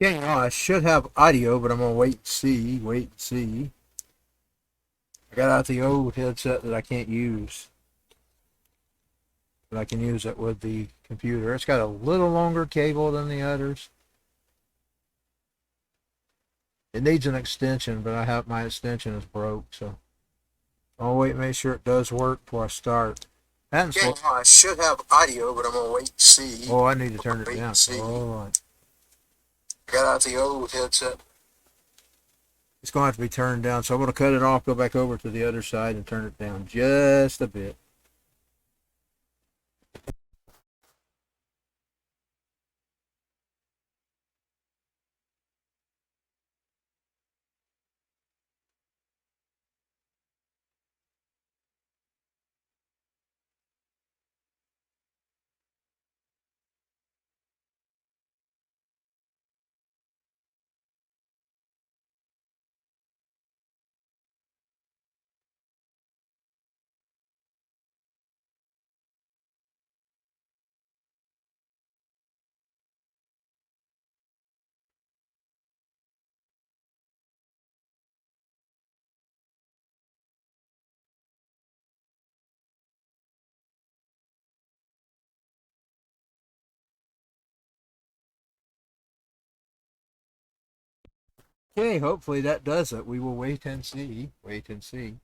Okay, well, I should have audio, but I'm gonna wait and see. Wait and see. I got out the old headset that I can't use, but I can use it with the computer. It's got a little longer cable than the others. It needs an extension, but I have my extension is broke, so I'll wait and make sure it does work before I start. Okay, well, I should have audio, but I'm gonna wait and see. Oh, I need to turn it down. Oh, I got out the old headset. It's going to have to be turned down, so I'm going to cut it off, go back over to the other side, and turn it down just a bit. Okay, hopefully that does it. We will wait and see. Wait and see.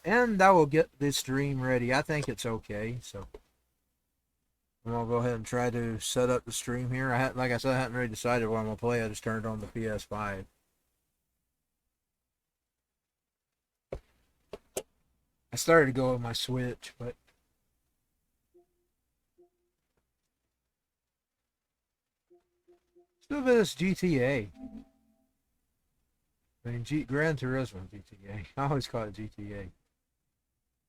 And I will get this stream ready. I think it's okay, so I'm gonna go ahead and try to set up the stream here. Like I said, I hadn't really decided what I'm gonna play. I just turned on the PS5. I started to go with my Switch, but still this GTA. I mean, Gran Turismo GTA. I always call it GTA.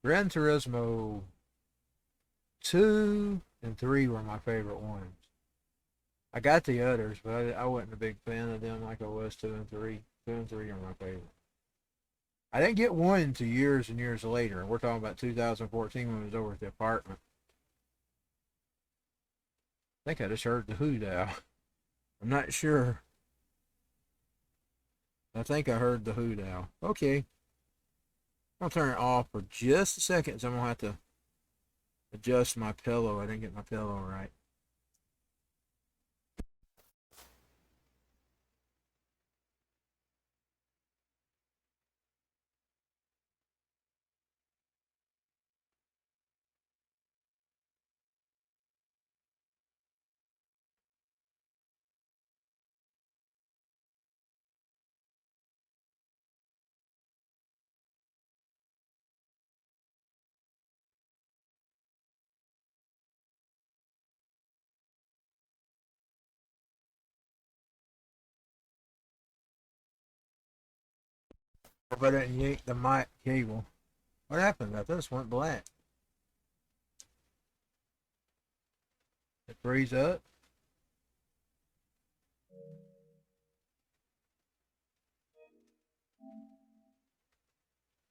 Gran Turismo 2 and 3 were my favorite ones. I got the others, but I wasn't a big fan of them like I was 2 and 3. 2 and 3 are my favorite. I didn't get 1 until years and years later. We're talking about 2014 when I was over at the apartment. I think I just heard the hoot owl. I'm not sure. I think I heard the hoot owl. Okay. I'll turn it off for just a second, so I'm going to have to adjust my pillow. I didn't get my pillow right. If I didn't yank the mic cable. What happened? I just went black. It freeze up.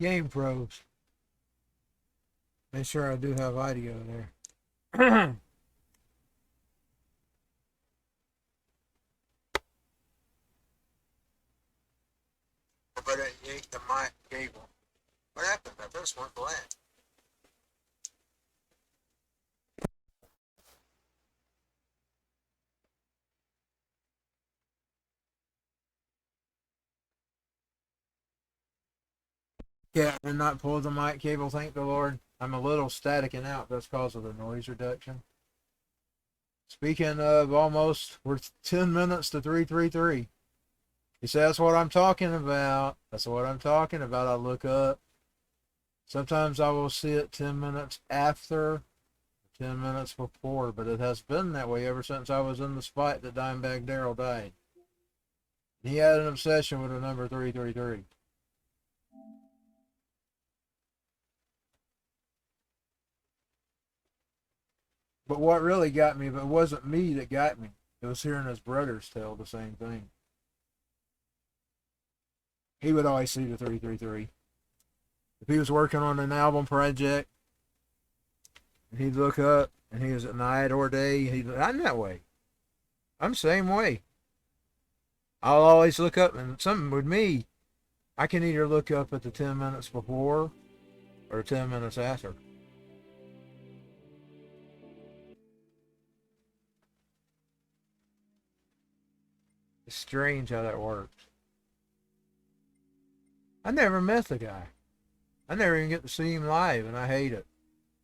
Game Pros. Make sure I do have audio there. If I didn't yank the mic cable. What happened? I just went black. Yeah, I did not pull the mic cable, thank the Lord. I'm a little staticking out. That's because of the noise reduction. Speaking of almost, we're 10 minutes to 333. He said, that's what I'm talking about. That's what I'm talking about. I look up. Sometimes I will see it 10 minutes after, 10 minutes before, but it has been that way ever since I was in the spot that Dimebag Darrell died. He had an obsession with the number 333. But what really got me, but it wasn't me that got me. It was hearing his brothers tell the same thing. He would always see the 333. If he was working on an album project, he'd look up, and he was at night or day. I'm that way. I'm the same way. I'll always look up, and something with me, I can either look up at the 10 minutes before or 10 minutes after. It's strange how that works. I never met the guy. I never even get to see him live, and I hate it.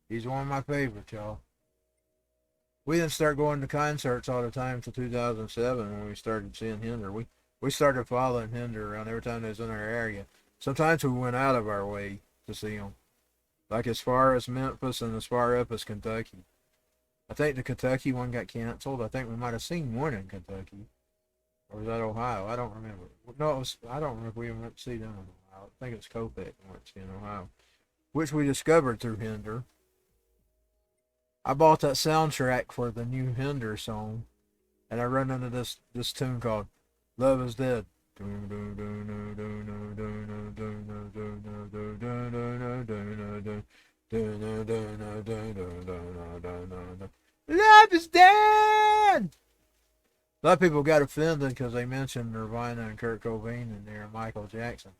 He's one of my favorites, y'all. We didn't start going to concerts all the time until 2007 when we started seeing Hinder. We started following Hinder around every time they was in our area. Sometimes we went out of our way to see him. Like as far as Memphis and as far up as Kentucky. I think the Kentucky one got canceled. I think we might have seen one in Kentucky. Or was that Ohio? I don't remember. No, it was, I don't remember if we even went to see them in Ohio. I think it's Kopek we went to see in Ohio. Which we discovered through Hinder. I bought that soundtrack for the new Hinder song. And I run into this tune called Love is Dead. Love is dead. A lot of people got offended because they mentioned Nirvana and Kurt Cobain in there and Michael Jackson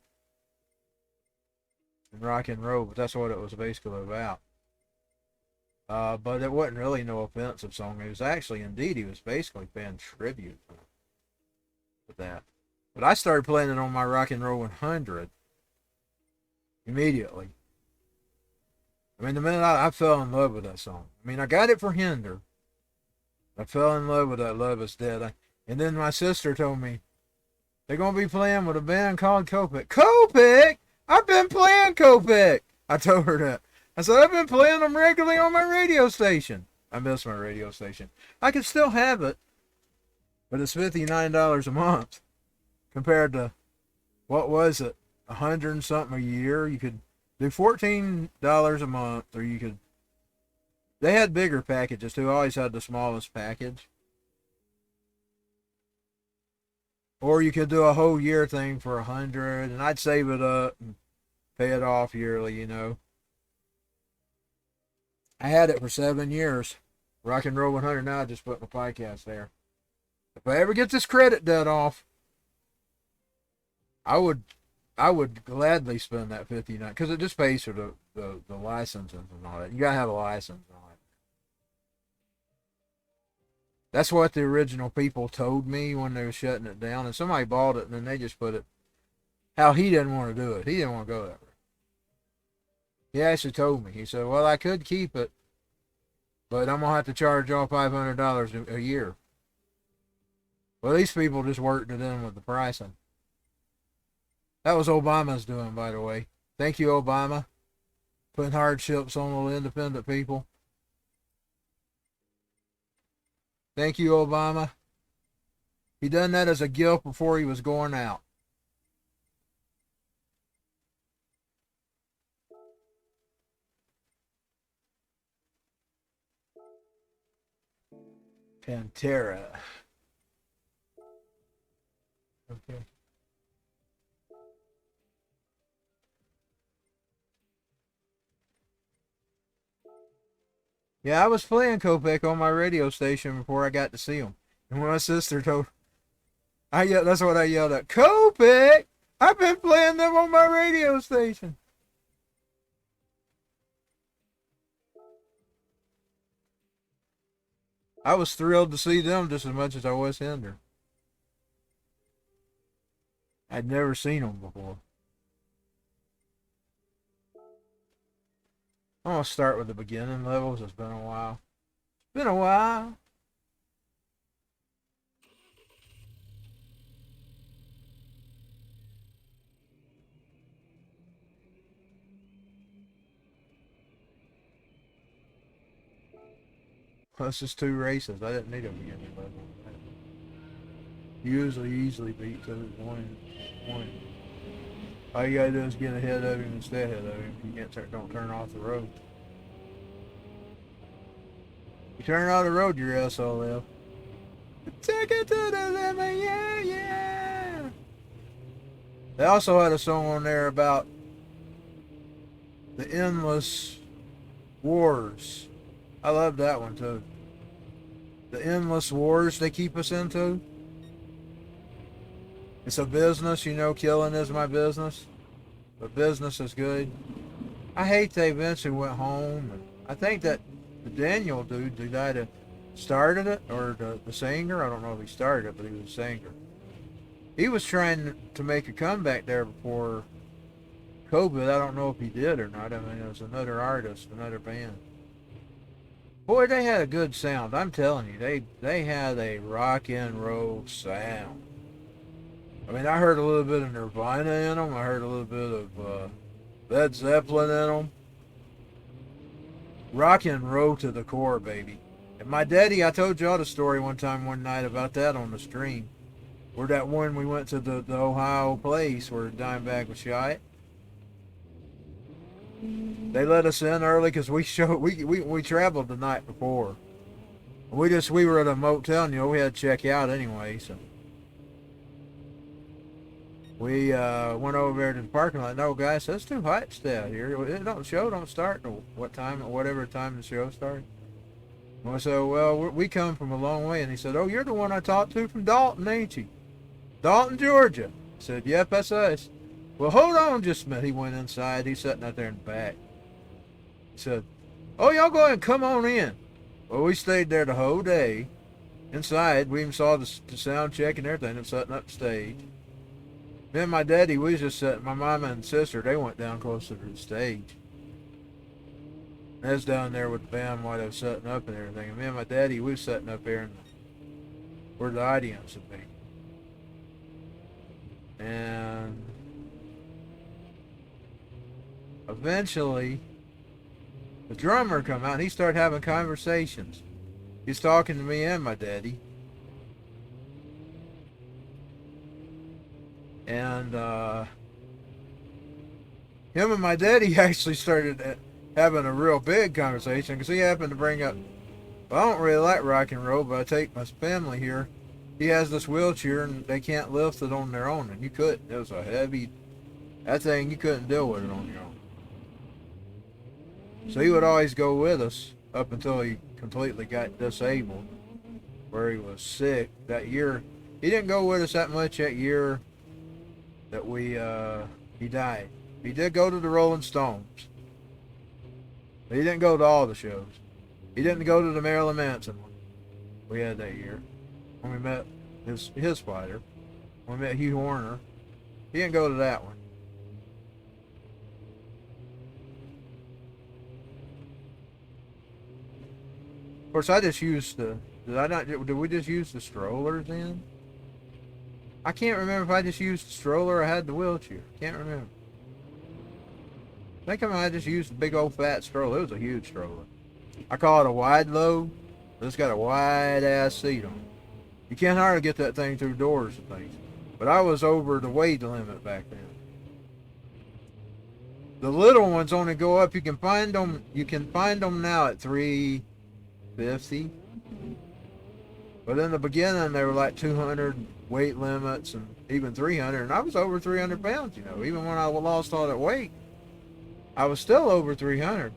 and rock and roll, but that's what it was basically about. But it wasn't really no offensive song. It was actually, indeed, he was basically paying tribute with that. But I started playing it on my Rock and Roll 100 immediately. I mean, the minute I fell in love with that song. I mean, I got it for Hinder. I fell in love with that Love is Dead. And then my sister told me, they're going to be playing with a band called Kopek. Kopek? I've been playing Kopek. I told her that. I said, I've been playing them regularly on my radio station. I miss my radio station. I can still have it, but it's $59 a month compared to, what was it, $100 and something a year. You could do $14 a month, or you could, they had bigger packages too. I always had the smallest package. Or you could do a whole year thing for $100, and I'd save it up and pay it off yearly, you know. I had it for 7 years. Rock and Roll 100. Now I just put my podcast there. If I ever get this credit debt off, I would gladly spend that $59 because it just pays for the licenses and all that. You gotta have a license and all that. That's what the original people told me when they were shutting it down, and somebody bought it and then they just put it. How he didn't want to do it. He didn't want to go that way. He actually told me. He said, well, I could keep it, but I'm going to have to charge y'all $500 a year. Well, these people just worked it in with the pricing. That was Obama's doing, by the way. Thank you, Obama. Putting hardships on the independent people. Thank you, Obama. He done that as a gift before he was going out. Pantera. Okay. Yeah, I was playing Kopek on my radio station before I got to see him. And when my sister told, that's what I yelled at. Kopek! I've been playing them on my radio station. I was thrilled to see them just as much as I was Hinder. I'd never seen them before. I'm going to start with the beginning levels. It's been a while. It's been a while. Plus, it's 2 races. I didn't need a beginning level. Usually easily beat those one. All you gotta do is get ahead of him and stay ahead of him. You can't don't turn off the road. You turn off the road, you're SOL. Take it to the limit, yeah, yeah. They also had a song on there about the endless wars. I love that one too. The endless wars they keep us into. It's a business, you know, killing is my business. But business is good. I hate they eventually went home. And I think that the Daniel dude who died started it, or the singer. I don't know if he started it, but he was a singer. He was trying to make a comeback there before COVID. I don't know if he did or not. I mean, it was another artist, another band. Boy, they had a good sound. I'm telling you, they had a rock and roll sound. I mean, I heard a little bit of Nirvana in them. I heard a little bit of Led Zeppelin in them. Rock and roll to the core, baby. And my daddy, I told y'all the story one night about that on the stream. Where that one we went to the Ohio place where Dimebag was shot. They let us in early because we traveled the night before. We were at a motel and, you know, we had to check out anyway, so we went over there to the parking lot. No, guys, it's too hot to stay out here. The show don't start till whatever time the show starts. And I said, well, we come from a long way. And he said, oh, you're the one I talked to from Dalton, ain't you? Dalton, Georgia. I said, yep, that's us. Well, hold on just a minute. He went inside. He's sitting out there in the back. He said, oh, y'all go ahead and come on in. Well, we stayed there the whole day. Inside, we even saw the sound check and everything and setting up the stage. Me and my daddy, we was just sitting. My mama and sister, they went down closer to the stage. I was down there with the band while they was setting up and everything. And me and my daddy, we was sitting up there where the audience would be. And eventually, the drummer come out and he started having conversations. He's talking to me and my daddy. And him and my daddy actually started having a real big conversation because he happened to bring up, well, I don't really like rock and roll, but I take my family here. He has this wheelchair and they can't lift it on their own, and you couldn't. It was a heavy, that thing, you couldn't deal with it on your own. So he would always go with us up until he completely got disabled, where he was sick that year. He didn't go with us that much that year that he died. He did go to the Rolling Stones. But he didn't go to all the shows. He didn't go to the Marilyn Manson one we had that year. When we met his fighter. When we met Hugh Horner. He didn't go to that one. Of course, I just used did we just use the strollers then? I can't remember if I just used the stroller or I had the wheelchair. Can't remember. I think I might have just used the big old fat stroller. It was a huge stroller. I call it a wide load. It's got a wide ass seat on it. You can't hardly get that thing through doors and things. But I was over the weight limit back then. The little ones only go up. You can find them now at $3.50. But in the beginning, they were like 200 weight limits and even 300. And I was over 300 pounds, you know. Even when I lost all that weight, I was still over 300.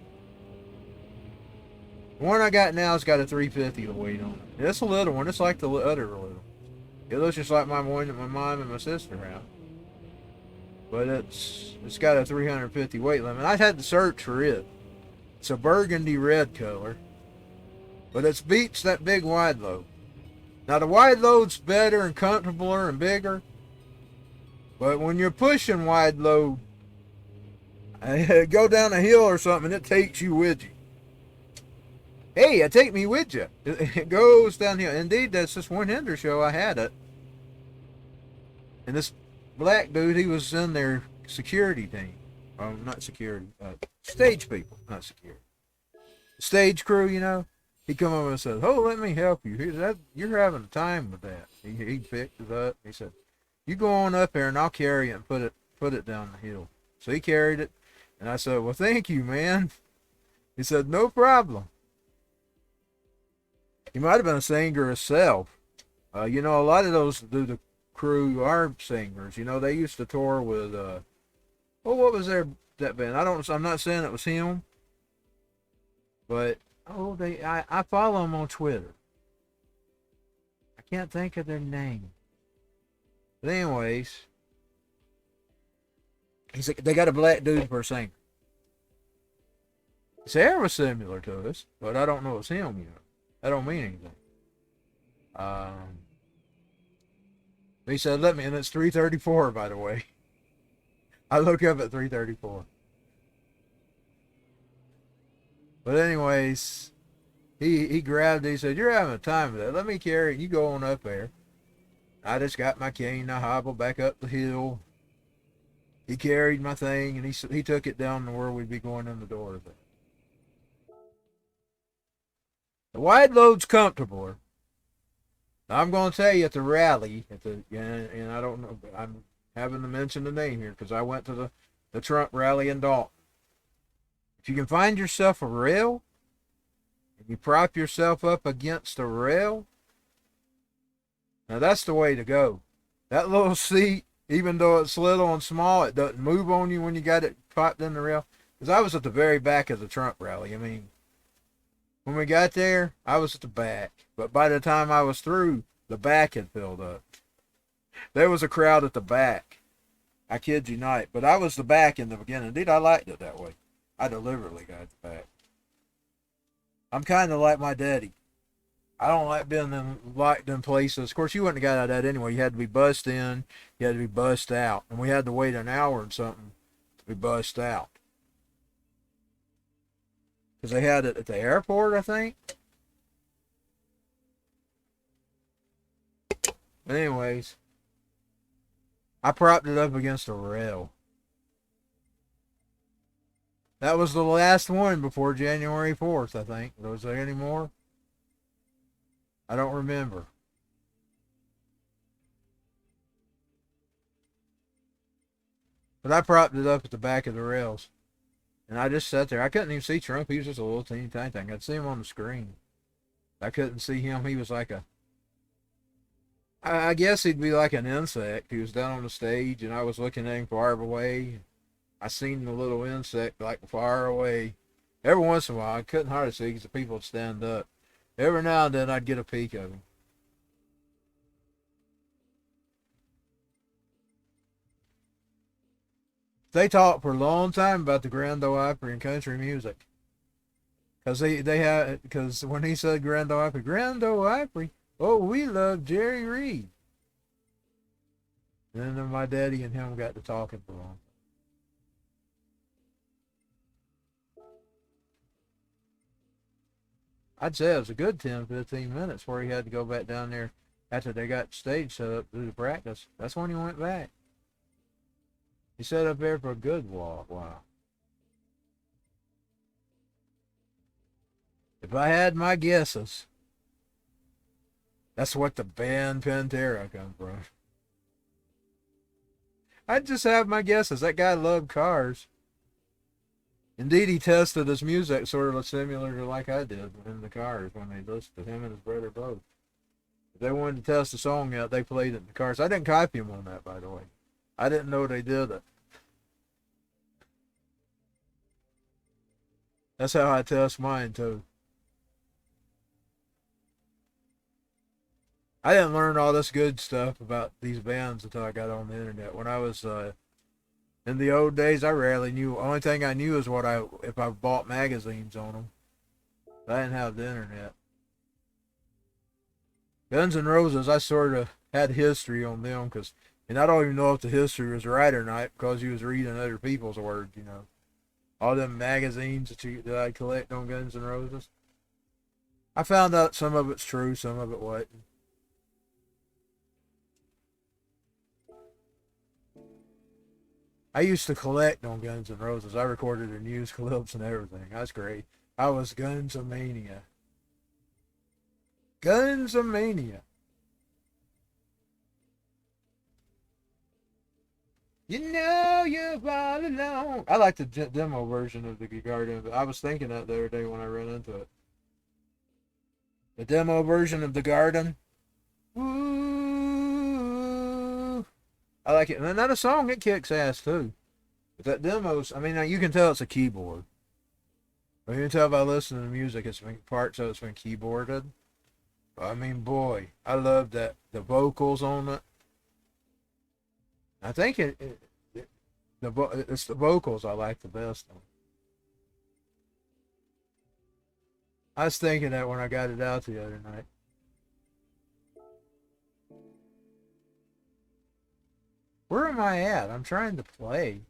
The one I got now has got a 350 weight on it. It's a little one. It's like the other little. It looks just like my one that my mom and my sister have. But it's got a 350 weight limit. I had to search for it. It's a burgundy red color. But it beats that big wide load. Now the wide load's better and comfortabler and bigger. But when you're pushing wide load, go down a hill or something, it takes you with you. Hey, take me with you. It goes downhill. Indeed, that's this one Hinder show. I had it. And this black dude, he was in their security team. Not security. Stage people, not security. Stage crew, you know. He come over and said, "Oh, let me help you. You're having a time with that." He picked it up. He said, "You go on up there and I'll carry it and put it down the hill." So he carried it. And I said, "Well, thank you, man." He said, "No problem." He might have been a singer himself. You know, a lot of those the crew are singers. You know, they used to tour with what was that band? I'm not saying it was him, but I follow them on Twitter. I can't think of their name. But anyways, they got a black dude for a singer. His hair was similar to us, but I don't know it's him, you know. That don't mean anything. He said, "Let me," and it's 3:34, by the way. I look up at 3:34. But anyways, he grabbed it. He said, "You're having a time with that. Let me carry it. You go on up there." I just got my cane. I hobbled back up the hill. He carried my thing, and he took it down to where we'd be going in the door of it. The wide load's comfortable. Now, I'm going to tell you at the rally, and I don't know, I'm having to mention the name here because I went to the Trump rally in Dalton. If you can find yourself a rail, and you prop yourself up against a rail, now that's the way to go. That little seat, even though it's little and small, it doesn't move on you when you got it propped in the rail. Because I was at the very back of the Trump rally. I mean, when we got there, I was at the back. But by the time I was through, the back had filled up. There was a crowd at the back. I kid you not. But I was the back in the beginning. Indeed, I liked it that way. I deliberately got the back. I'm kind of like my daddy. I don't like being locked in places. Of course, you wouldn't have got out of that anyway. You had to be bussed in. You had to be bussed out. And we had to wait an hour and something to be bussed out. Because they had it at the airport, I think. But anyways, I propped it up against a rail. That was the last one before January 4th, I think. Was there any more? I don't remember. But I propped it up at the back of the rails. And I just sat there. I couldn't even see Trump. He was just a little teeny tiny thing. I'd see him on the screen. I couldn't see him. He was like I guess he'd be like an insect. He was down on the stage, and I was looking at him far away. I seen the little insect like far away. Every once in a while, I couldn't hardly see because the people would stand up. Every now and then, I'd get a peek of him. They talked for a long time about the Grand Ole Opry and country music. Because when he said Grand Ole Opry, oh, we love Jerry Reed. And then my daddy and him got to talking for a long time. I'd say it was a good 10, 15 minutes where he had to go back down there after they got the stage set up to do the practice. That's when he went back. He sat up there for a good while. If I had my guesses, that's what the band Pantera come from. I'd just have my guesses. That guy loved cars. Indeed, he tested his music sort of similar to like I did in the cars when they listened to him and his brother both. If they wanted to test the song out, they played it in the cars. I didn't copy them on that, by the way. I didn't know they did it. That's how I test mine, too. I didn't learn all this good stuff about these bands until I got on the internet. When I was in the old days, I rarely knew. The only thing I knew is if I bought magazines on them. I didn't have the internet. Guns N' Roses, I sort of had history on them, and I don't even know if the history was right or not because you was reading other people's words, you know. All them magazines that I collect on Guns N' Roses. I found out some of it's true, some of it wasn't. I used to collect on Guns N' Roses. I recorded their news clips and everything. That's great. I was Guns-a-mania. Guns-a-mania. You know you're all alone. I like the demo version of the Garden. I was thinking that the other day when I ran into it. The demo version of the Garden. Ooh. I like it. And another song, it kicks ass too. But that demo's, I mean, you can tell it's a keyboard. You can tell by listening to the music, it's been parts of it's been keyboarded. I mean, boy, I love that the vocals on it. I think it's the vocals I like the best on. I was thinking that when I got it out the other night. Where am I at? I'm trying to play.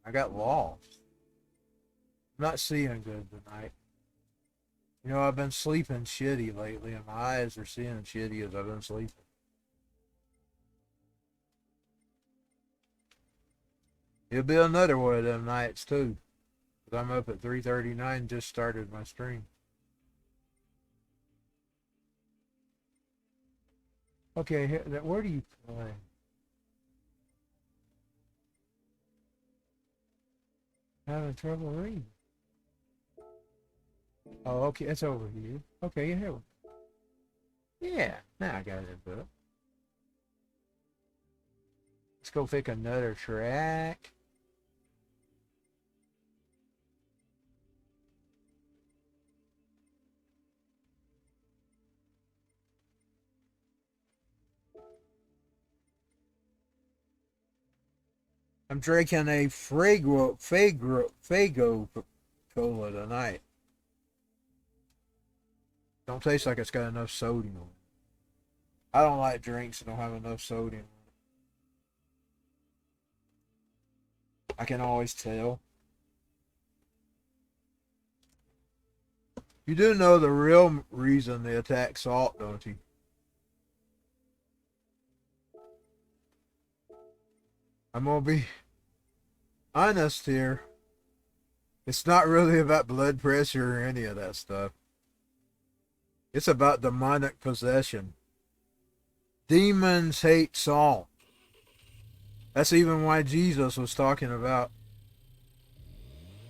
I got lost. I'm not seeing good tonight. You know, I've been sleeping shitty lately, and my eyes are seeing shitty as I've been sleeping. It'll be another one of them nights, too. Because I'm up at 3:39, just started my stream. Okay, where do you play? Having trouble reading. Oh, okay, it's over here. Okay, here. Yeah, now I got it up. Let's go pick another track. I'm drinking a Fago cola tonight. Don't taste like it's got enough sodium on it. I don't like drinks that don't have enough sodium on it. I can always tell. You do know the real reason they attack salt, don't you? I'm gonna be honest here. It's not really about blood pressure or any of that stuff. It's about demonic possession. Demons hate salt. That's even why Jesus was talking about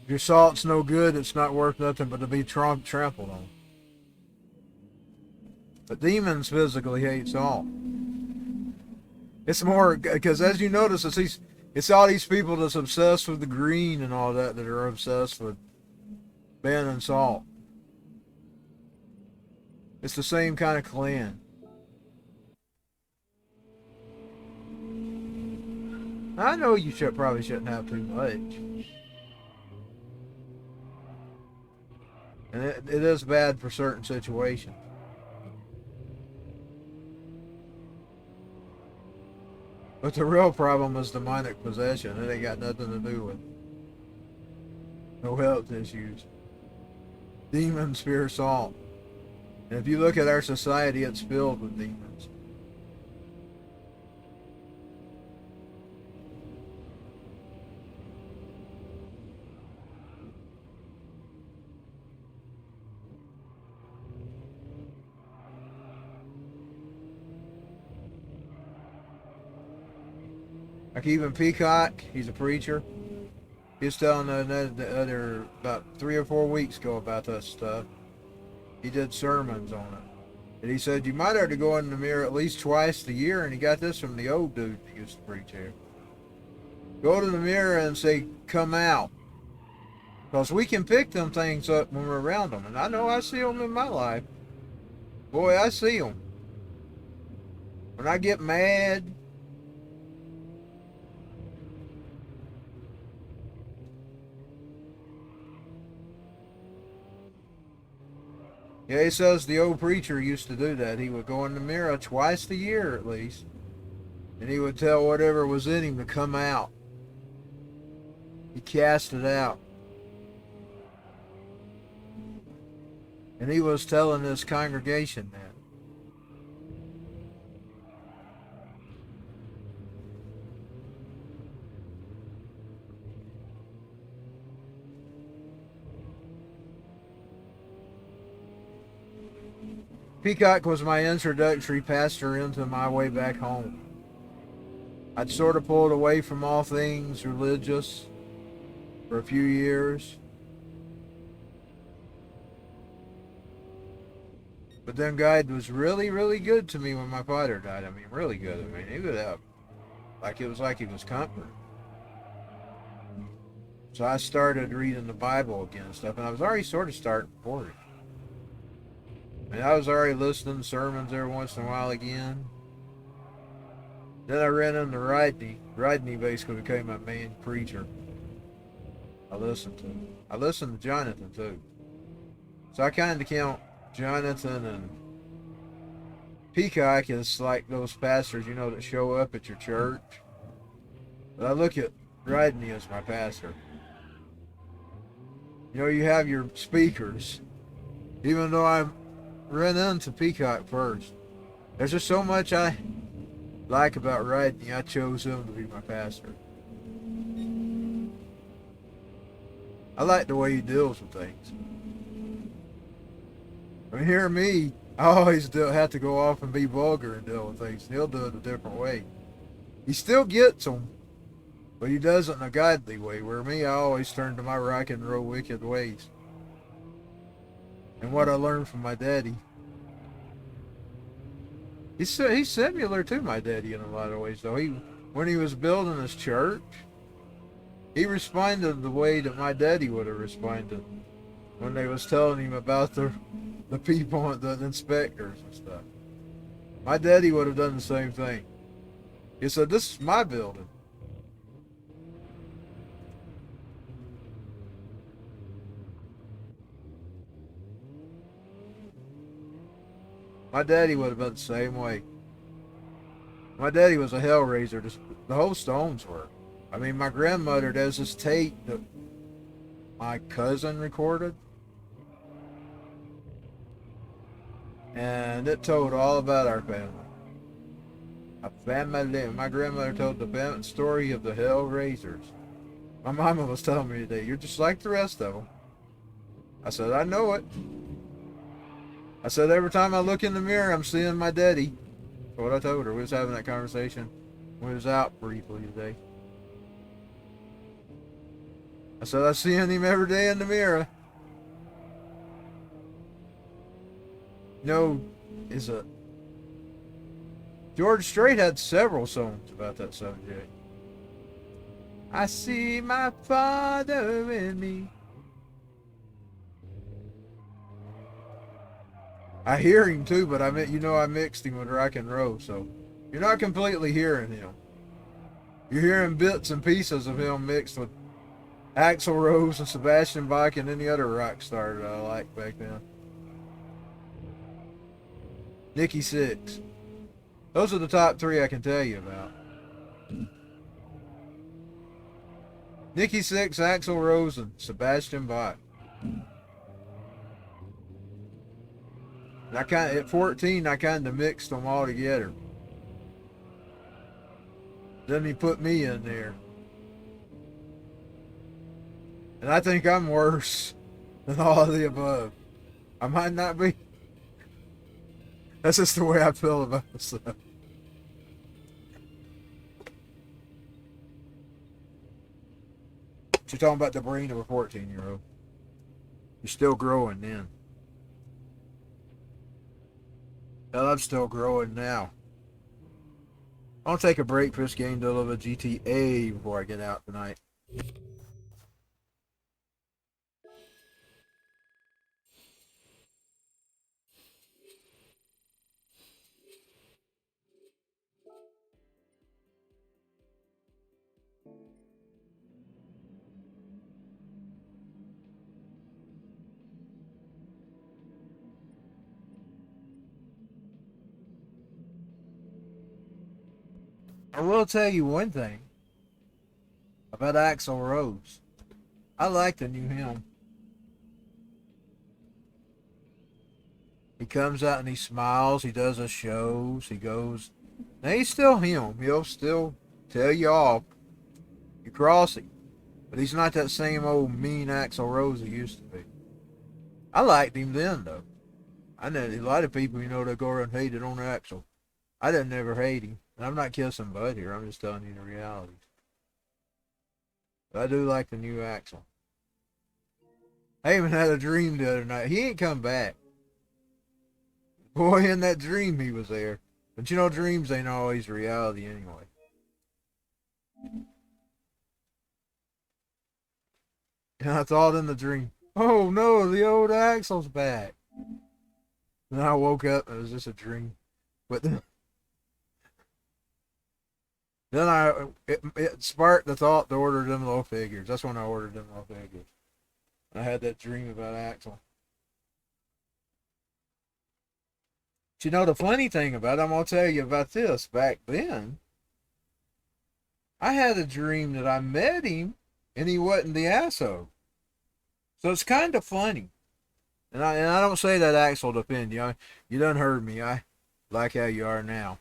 if your salt's no good, it's not worth nothing but to be trampled on. But demons physically hate salt. It's more, because as you notice, it's all these people that's obsessed with the green and all that are obsessed with banning salt. It's the same kind of clan. I know you probably shouldn't have too much. And it is bad for certain situations. But the real problem is demonic possession. It ain't got nothing to do with no health issues. Demons fear salt. And if you look at our society, it's filled with demons. Like even Peacock, he's a preacher. He was telling the other about 3 or 4 weeks ago about that stuff. He did sermons on it. And he said, you might have to go in the mirror at least twice a year. And he got this from the old dude that used to preach here. Go to the mirror and say, come out. Because we can pick them things up when we're around them. And I know I see them in my life. Boy, I see them. When I get mad, yeah, he says the old preacher used to do that. He would go in the mirror twice a year at least. And he would tell whatever was in him to come out. He cast it out. And he was telling this congregation that. Peacock was my introductory pastor into my way back home. I'd sort of pulled away from all things religious for a few years. But then God was really, really good to me when my father died. I mean, really good. I mean, he would have, it was like he was comforting. So I started reading the Bible again and stuff, and I was already sort of starting recording. And I was already listening to sermons every once in a while again. Then I ran into Rodney. Rodney basically became my main preacher. I listened to Jonathan too. So I kind of count Jonathan and Peacock as like those pastors, you know, that show up at your church. But I look at Rodney as my pastor. You know, you have your speakers. Even though I ran into Peacock first, there's just so much I like about Rodney, I chose him to be my pastor. I like the way he deals with things. I mean, hear me, I always have to go off and be vulgar and deal with things. He'll do it a different way. He still gets them, but he does it in a godly way. Where me, I always turn to my rock and roll wicked ways. And what I learned from my daddy. He's similar to my daddy in a lot of ways, though. When he was building his church, he responded the way that my daddy would have responded when they was telling him about the people, the inspectors and stuff. My daddy would have done the same thing. He said, "This is my building." My daddy would have been the same way. My daddy was a hellraiser. The whole Stones were. I mean, my grandmother, there's this tape that my cousin recorded. And it told all about our family. My grandmother told the story of the hellraisers. My mama was telling me today, "You're just like the rest of them." I said, "I know it." I said, "Every time I look in the mirror, I'm seeing my daddy." That's what I told her. We was having that conversation when we was out briefly today. I said, "I see him every day in the mirror." You know, George Strait had several songs about that subject. I see my father in me. I hear him too, but I mixed him with rock and roll, so you're not completely hearing him. You're hearing bits and pieces of him mixed with Axl Rose and Sebastian Bach and any other rock star that I liked back then. Nikki Sixx. Those are the top three I can tell you about. Nikki Sixx, Axl Rose, and Sebastian Bach. And at 14, I kind of mixed them all together. Then he put me in there. And I think I'm worse than all of the above. I might not be. That's just the way I feel about myself. You're talking about the brain of a 14-year-old. You're still growing then. Hell, I'm still growing now. I'll take a break for this game to deliver GTA before I get out tonight. I will tell you one thing about Axl Rose. I like the new him. He comes out and he smiles. He does his shows. He goes. Now he's still him. He'll still tell you off. You cross him. But he's not that same old mean Axl Rose he used to be. I liked him then, though. I know a lot of people, that go around and hated on Axl. I didn't ever hate him. And I'm not kissing Bud here. I'm just telling you the reality. But I do like the new Axl. I even had a dream the other night. He ain't come back. Boy, in that dream he was there. But dreams ain't always reality anyway. And I thought in the dream, oh no, the old Axl's back. Then I woke up and it was just a dream. But then it sparked the thought to order them little figures. That's when I ordered them little figures. I had that dream about Axl. But the funny thing about it, I'm going to tell you about this. Back then, I had a dream that I met him and he wasn't the asshole. So it's kind of funny. And I don't say that Axl to offend you. You done heard me. I like how you are now.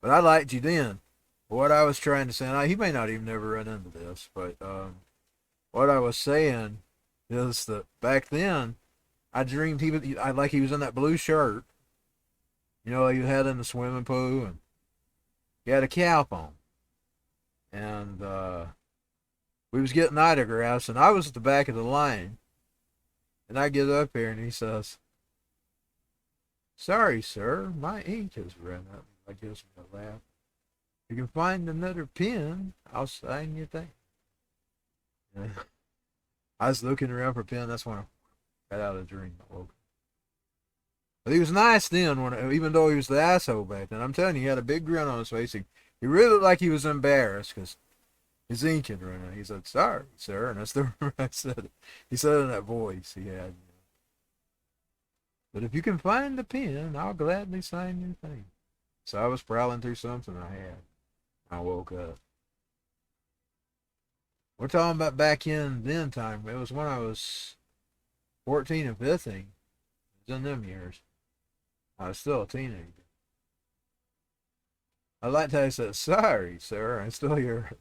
But I liked you then. What I was trying to say, he may not even ever run into this, but what I was saying is that back then, I dreamed he was in that blue shirt, he had in the swimming pool, and he had a cap on. And we was getting autographs, and I was at the back of the line. And I get up here, and he says, "Sorry, sir, my ink has run up." I gives me a laugh. "You can find another pen, I'll sign your thing." And I was looking around for a pen. That's when I got out of the dream. But he was nice then, even though he was the asshole back then. I'm telling you, he had a big grin on his face. He really looked like he was embarrassed because his ink had run out. He said, "Sorry, sir," and that's the I said it. He said it in that voice he had. "But if you can find the pen, I'll gladly sign your thing." So I was prowling through something I had. I woke up. We're talking about back in then time. It was when I was 14 and 15. It was in them years. I was still a teenager. I liked how he said, "Sorry, sir." I still hear it.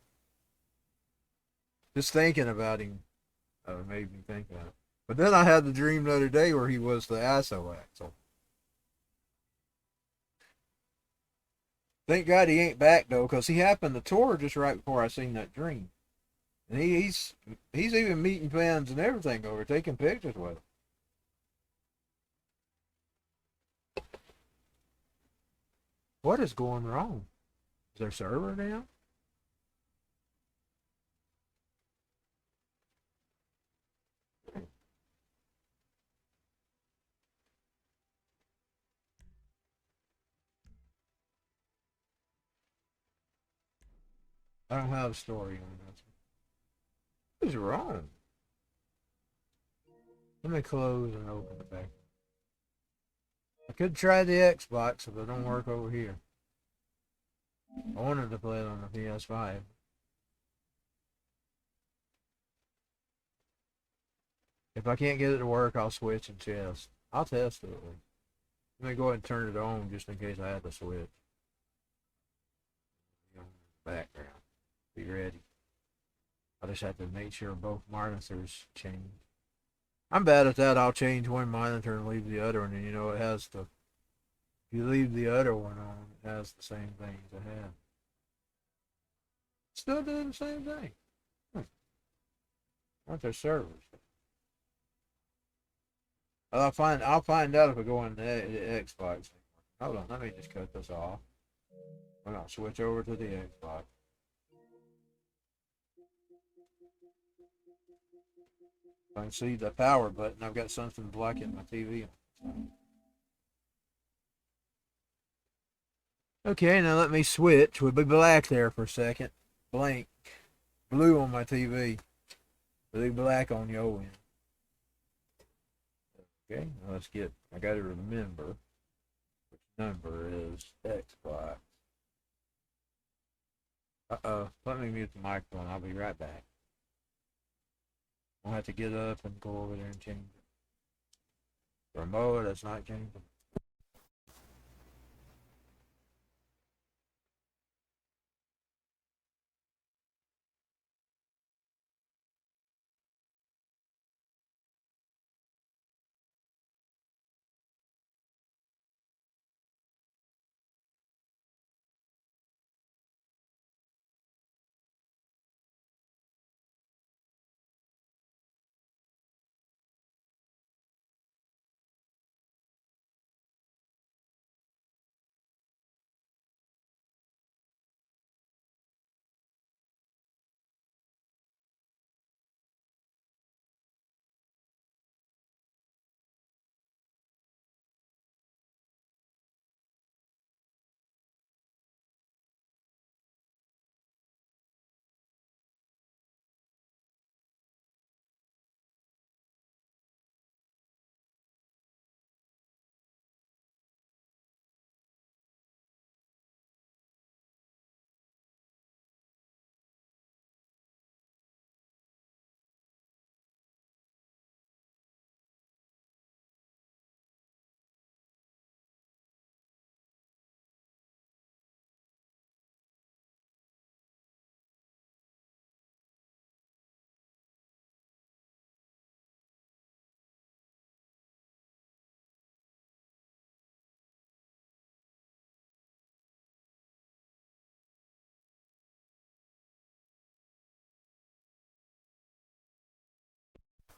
Just thinking about him made me think about it. But then I had the dream the other day where he was the asshole Axl. Thank God he ain't back though, because he happened to tour just right before I seen that dream. And he's even meeting fans and everything over, taking pictures with them. What is going wrong? Is their server down? I don't have a story on this. What is wrong? Let me close and open it back. I could try the Xbox if it don't work over here. I wanted to play it on the PS5. If I can't get it to work, I'll switch and test. I'll test it. Let me go ahead and turn it on just in case I have to switch. Background. Be ready. I just have to make sure both monitors change. I'm bad at that. I'll change one monitor and leave the other one, and it has to. If you leave the other one on, it has the same things it had. Still doing the same thing. Aren't there servers? I'll find out if I go on the Xbox. Hold on, let me just cut this off. Why not switch over to the Xbox? I can see the power button. I've got something blocking my TV. Okay, now let me switch. We'll be black there for a second. Blank. Blue on my TV. It'll be black on your end. Okay, now let's get, I gotta remember which number is Xbox. Uh-oh, let me mute the microphone. I'll be right back. I'll have to get up and go over there and change it. Remote, that's not changing.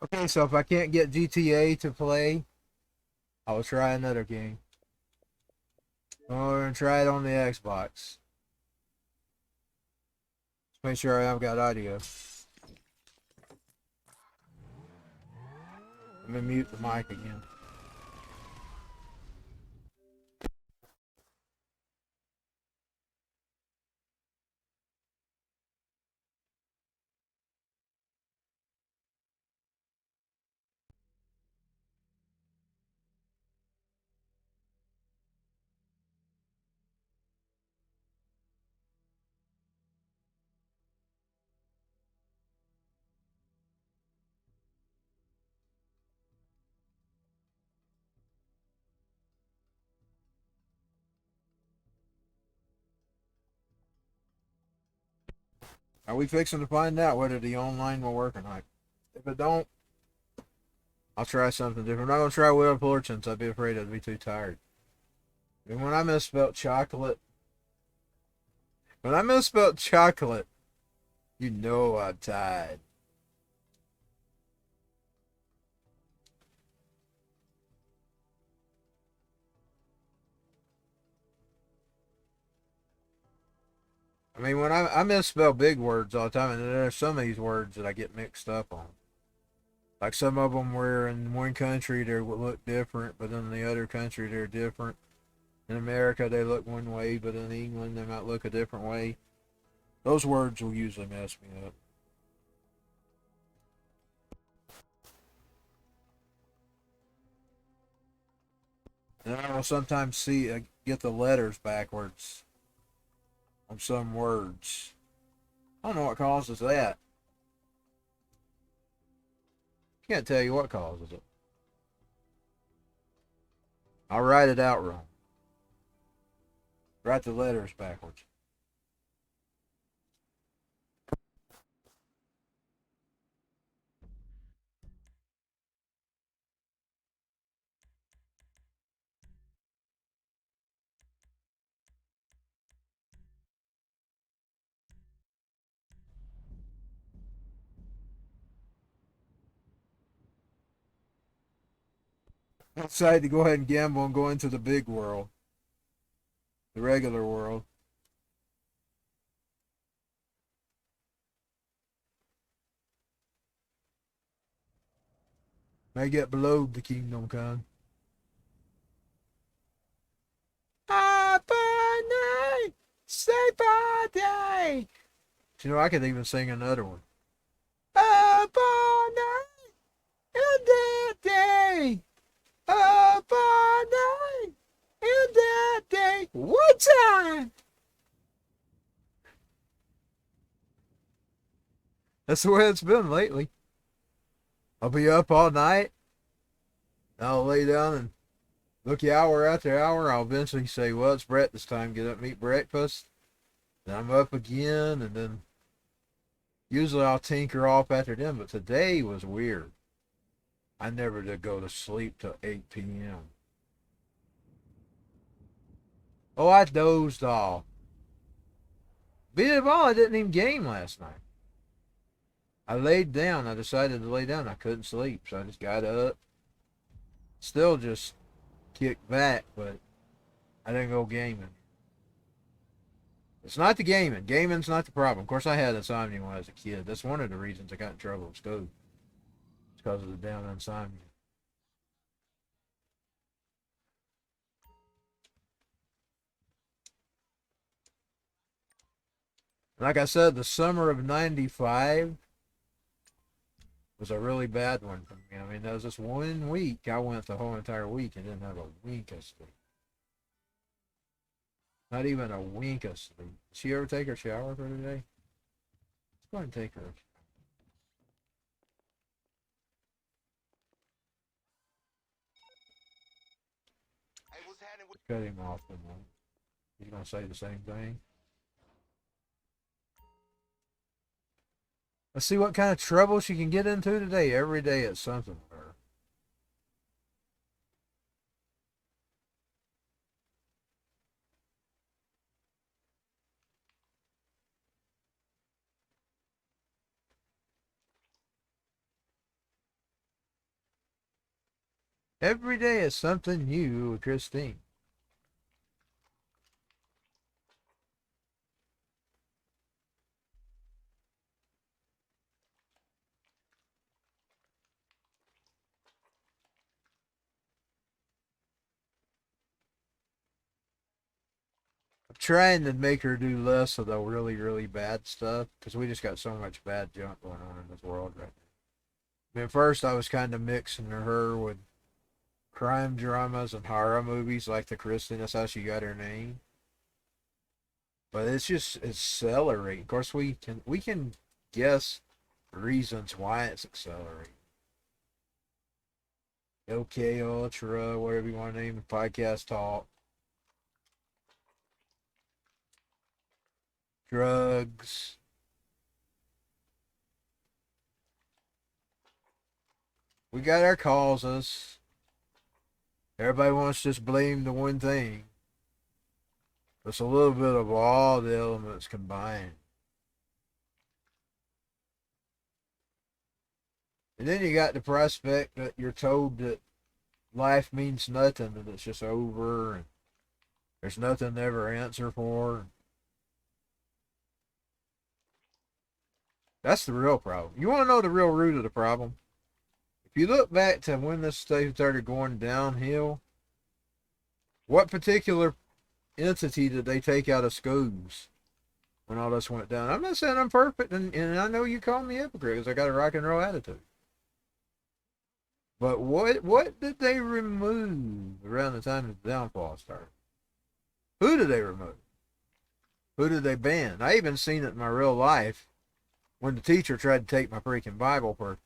Okay, so if I can't get GTA to play, I'll try another game. Or try it on the Xbox. Let's make sure I've got audio. Let me mute the mic again. Are we fixing to find out whether the online will work or not? If it don't, I'll try something different. I'm not gonna try Wheel of Fortunes. I'd be afraid I'd be too tired. And when I misspelled chocolate, you know I'm tired. I mean, when I misspell big words all the time, and there are some of these words that I get mixed up on. Like some of them were in one country they look different, but in the other country they're different. In America they look one way, but in England they might look a different way. Those words will usually mess me up. And I will sometimes get the letters backwards on some words. I don't know what causes that. Can't tell you what causes it. I'll write it out wrong. Write the letters backwards. I decided to go ahead and gamble and go into the big world. the regular world. May get below the kingdom come. Abundant, say by day. You know, I could even sing another one. Abundant in that day. Abundant in that day. One time. That's the way it's been lately. I'll be up all night. I'll lay down and look hour after hour. I'll eventually say, well, it's breakfast time. Get up and eat breakfast. Then I'm up again, and then usually I'll tinker off after them. But today was weird. I never did go to sleep till 8 p.m. Oh, I dozed off. Beat it all, I didn't even game last night. I laid down. I decided to lay down. I couldn't sleep, so I just got up. Still just kicked back, but I didn't go gaming. It's not the gaming. Gaming's not the problem. Of course, I had insomnia when I was a kid. That's one of the reasons I got in trouble at school. It's because of the damn insomnia. Like I said, the summer of '95 was a really bad one for me. I mean, there was this 1 week. I went the whole entire week and didn't have a wink of sleep. Not even a wink of sleep. Did she ever take her shower for today? Let's go ahead and take her. Cut him off for a moment. He's going to say the same thing. Let's see what kind of trouble she can get into today. Every day it's something for her. Every day is something new with Christine. I'm trying to make her do less of the really, really bad stuff because we just got so much bad junk going on in this world right now. I mean, first I was kind of mixing her with crime dramas and horror movies like the Kristen. That's how she got her name. But it's accelerating. Of course, we can guess reasons why it's accelerating. Okay, Ultra, whatever you want to name it, podcast talk, drugs. We got our causes. Everybody wants to just blame the one thing. It's a little bit of all the elements combined. And then you got the prospect that you're told that life means nothing and it's just over and there's nothing to ever answer for. That's the real problem. You want to know the real root of the problem? If you look back to when this state started going downhill, what particular entity did they take out of schools when all this went down? I'm not saying I'm perfect, and I know you call me hypocrite because I got a rock and roll attitude. But what did they remove around the time the downfall started? Who did they remove? Who did they ban? I even seen it in my real life when the teacher tried to take my freaking Bible for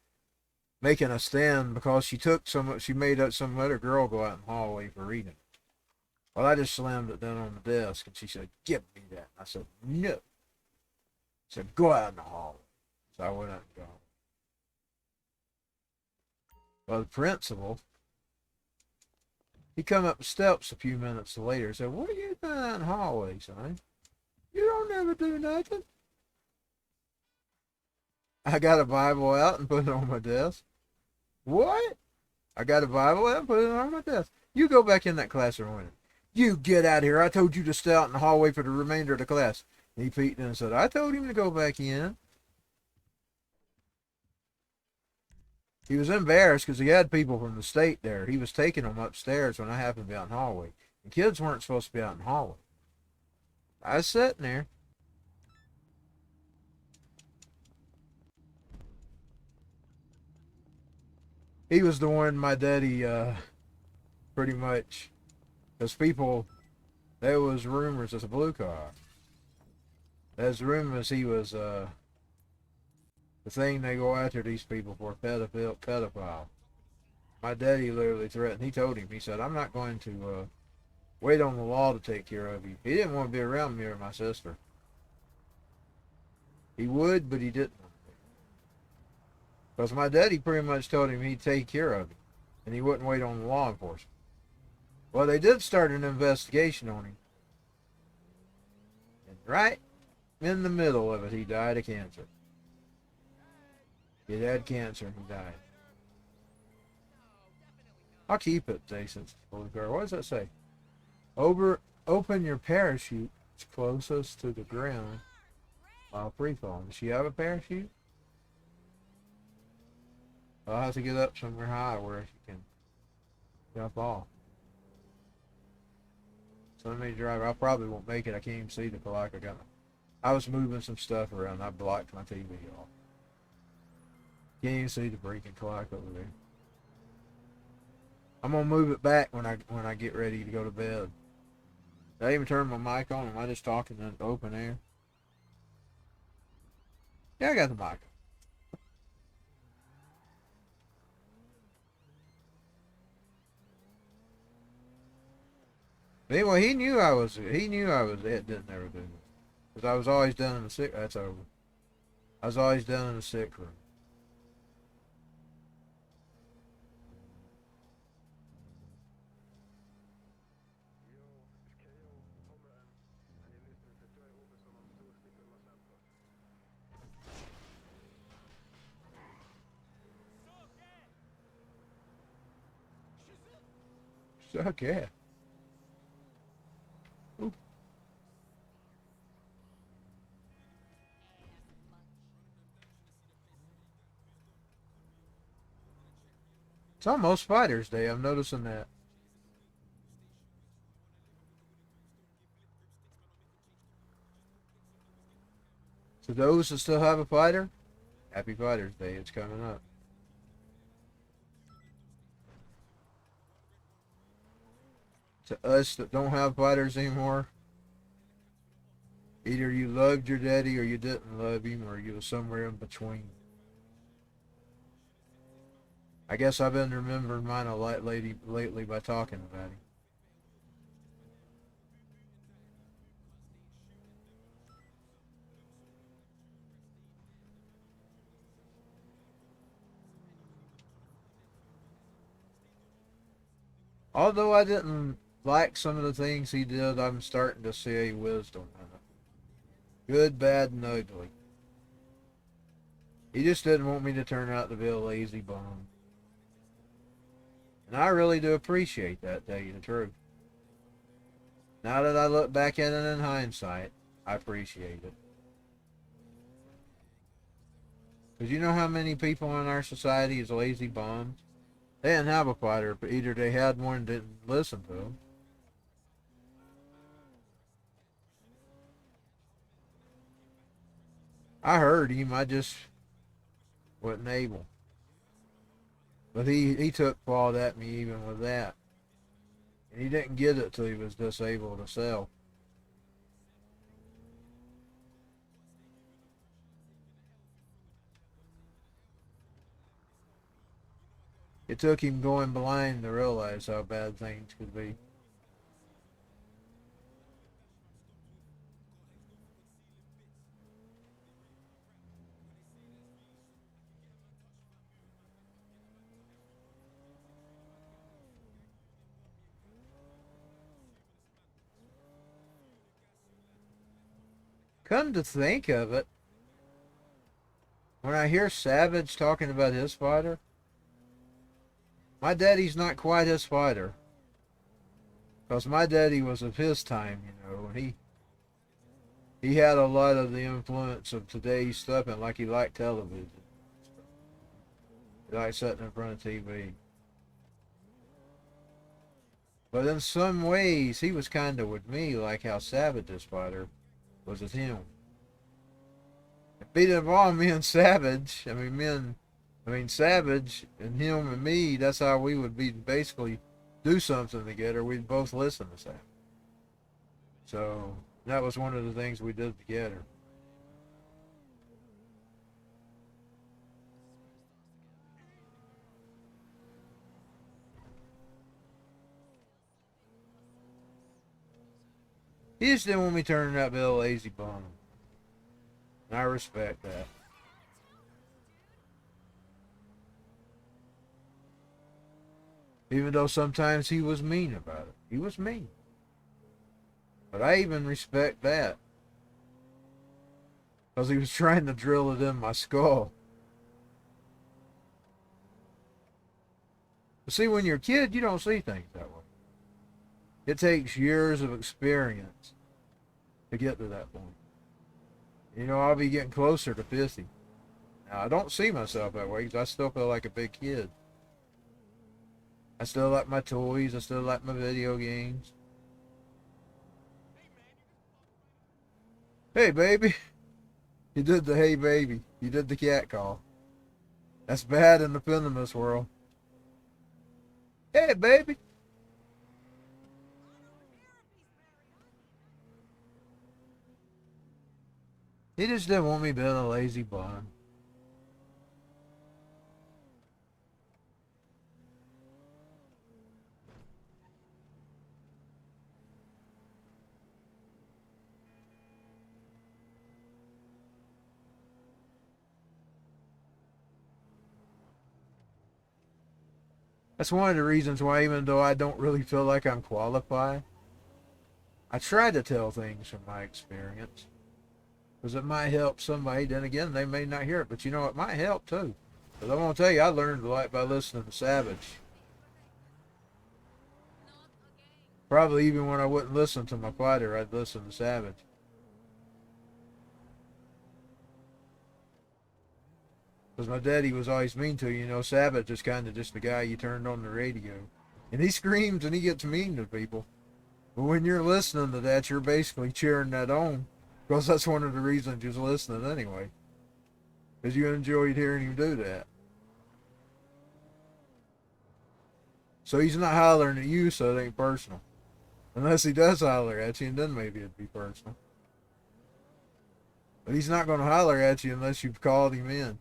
making a stand because she made up some other girl go out in the hallway for reading it. Well, I just slammed it down on the desk and she said, "Give me that." I said, "No." She said, "Go out in the hallway." So I went out and got it. Well, the principal, he come up the steps a few minutes later and said, "What are you doing out in the hallway, son? You don't never do nothing." I got a Bible out and put it on my desk. What? I got a Bible out and put it on my desk. You go back in that classroom with it. You get out of here. I told you to stay out in the hallway for the remainder of the class. And he peeked in and said, I told him to go back in. He was embarrassed because he had people from the state there. He was taking them upstairs when I happened to be out in the hallway. And kids weren't supposed to be out in the hallway. I was sitting there. He was the one my daddy, pretty much, because people, there was rumors of a blue car. There's rumors he was, the thing they go after these people for, pedophile. My daddy literally threatened, he told him, he said, I'm not going to, wait on the law to take care of you. He didn't want to be around me or my sister. He would, but he didn't. Because my daddy pretty much told him he'd take care of him, and he wouldn't wait on the law enforcement. Well, they did start an investigation on him. And right in the middle of it, he died of cancer. He had cancer and he died. I'll keep it, Jason. What does that say? Open your parachute closest to the ground while free-falling. Does she have a parachute? I'll have to get up somewhere high where she can jump off. So let me drive. I probably won't make it. I can't even see the clock. I was moving some stuff around. I blocked my TV off. Can't even see the breaking clock over there. I'm gonna move it back when I get ready to go to bed. Did I even turn my mic on? Am I just talking in the open air? Yeah, I got the mic. But anyway, he knew I was it didn't ever do it. Because I was always down in the sick, that's over. I was always down in the sick room. Suck yeah. Ooh. It's almost Fighters Day. I'm noticing that. So those that still have a fighter, happy Fighters Day. It's coming up. To us that don't have fighters anymore, either you loved your daddy or you didn't love him, or you were somewhere in between. I guess I've been remembering mine a lot lately by talking about him. Although I didn't like some of the things he did, I'm starting to see wisdom in it. Good, bad, and ugly. He just didn't want me to turn out to be a lazy bum. And I really do appreciate that, to tell you the truth. Now that I look back at it in hindsight, I appreciate it. Because you know how many people in our society is lazy bums? They didn't have a fighter, but either they had one and didn't listen to them. I heard him, I just wasn't able. But he took fault at me even with that. And he didn't get it till he was disabled himself. It took him going blind to realize how bad things could be. Come to think of it, when I hear Savage talking about his fighter, my daddy's not quite his fighter. Because my daddy was of his time, you know, and he had a lot of the influence of today's stuff, and like he liked television. He liked sitting in front of TV. But in some ways, he was kind of with me, like how Savage the Spider was with him. It beat involved me and Savage. Savage and him and me, that's how we would be basically do something together. We'd both listen to Savage. So that was one of the things we did together. He just didn't want me turning that bill lazy bum. And I respect that. Even though sometimes he was mean about it. He was mean. But I even respect that. Because he was trying to drill it in my skull. But see, when you're a kid, you don't see things that way. It takes years of experience to get to that point. You know, I'll be getting closer to 50. Now, I don't see myself that way because I still feel like a big kid. I still like my toys. I still like my video games. Hey, baby. He did the hey, baby. He did the cat call. That's bad in the venomous world. Hey, baby. He just didn't want me being a lazy bum. That's one of the reasons why, even though I don't really feel like I'm qualified, I try to tell things from my experience. Because it might help somebody. Then again, they may not hear it. But you know, it might help too. Because I'm going to tell you, I learned a lot by listening to Savage. Probably even when I wouldn't listen to my fighter, I'd listen to Savage. Because my daddy was always mean to you. You know, Savage is kind of just the guy you turned on the radio. And he screams and he gets mean to people. But when you're listening to that, you're basically cheering that on. Because that's one of the reasons you're listening anyway. Because you enjoyed hearing him do that. So he's not hollering at you, so it ain't personal. Unless he does holler at you, and then maybe it'd be personal. But he's not going to holler at you unless you've called him in.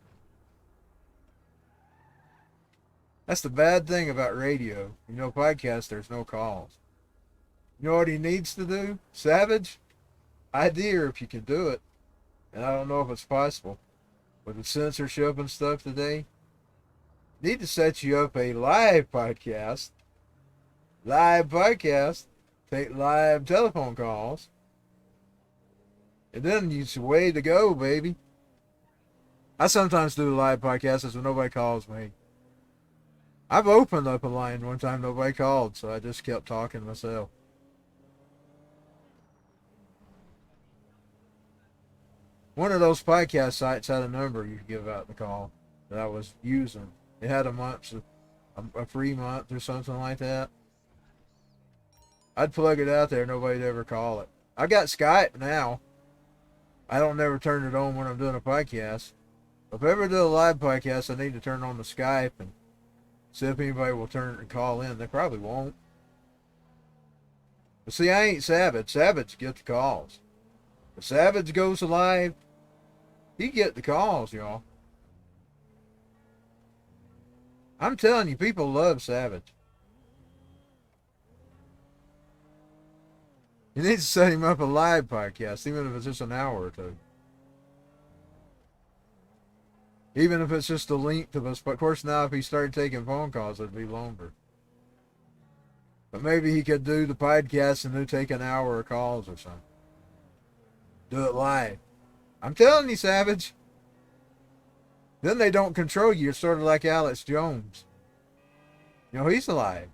That's the bad thing about radio. You know, podcast, there's no calls. You know what he needs to do? Savage? Idea if you can do it. And I don't know if it's possible. With the censorship and stuff today. Need to set you up a live podcast. Live podcast. Take live telephone calls. And then it's way to go, baby. I sometimes do live podcasts when nobody calls me. I've opened up a line one time, nobody called, so I just kept talking myself. One of those podcast sites had a number you could give out the call that I was using. It had a free month or something like that. I'd plug it out there, nobody'd ever call it. I got Skype now. I don't never turn it on when I'm doing a podcast. If I ever do a live podcast, I need to turn on the Skype and see if anybody will turn and call in. They probably won't. But see, I ain't Savage. Savage gets the calls. If Savage goes live, he get the calls, y'all. I'm telling you, people love Savage. You need to set him up a live podcast, even if it's just an hour or two. Even if it's just a link to this. Of course, now if he started taking phone calls, it'd be longer. But maybe he could do the podcast and do take an hour of calls or something. Do it live. I'm telling you, Savage. Then they don't control you. You're sort of like Alex Jones. You know, he's alive.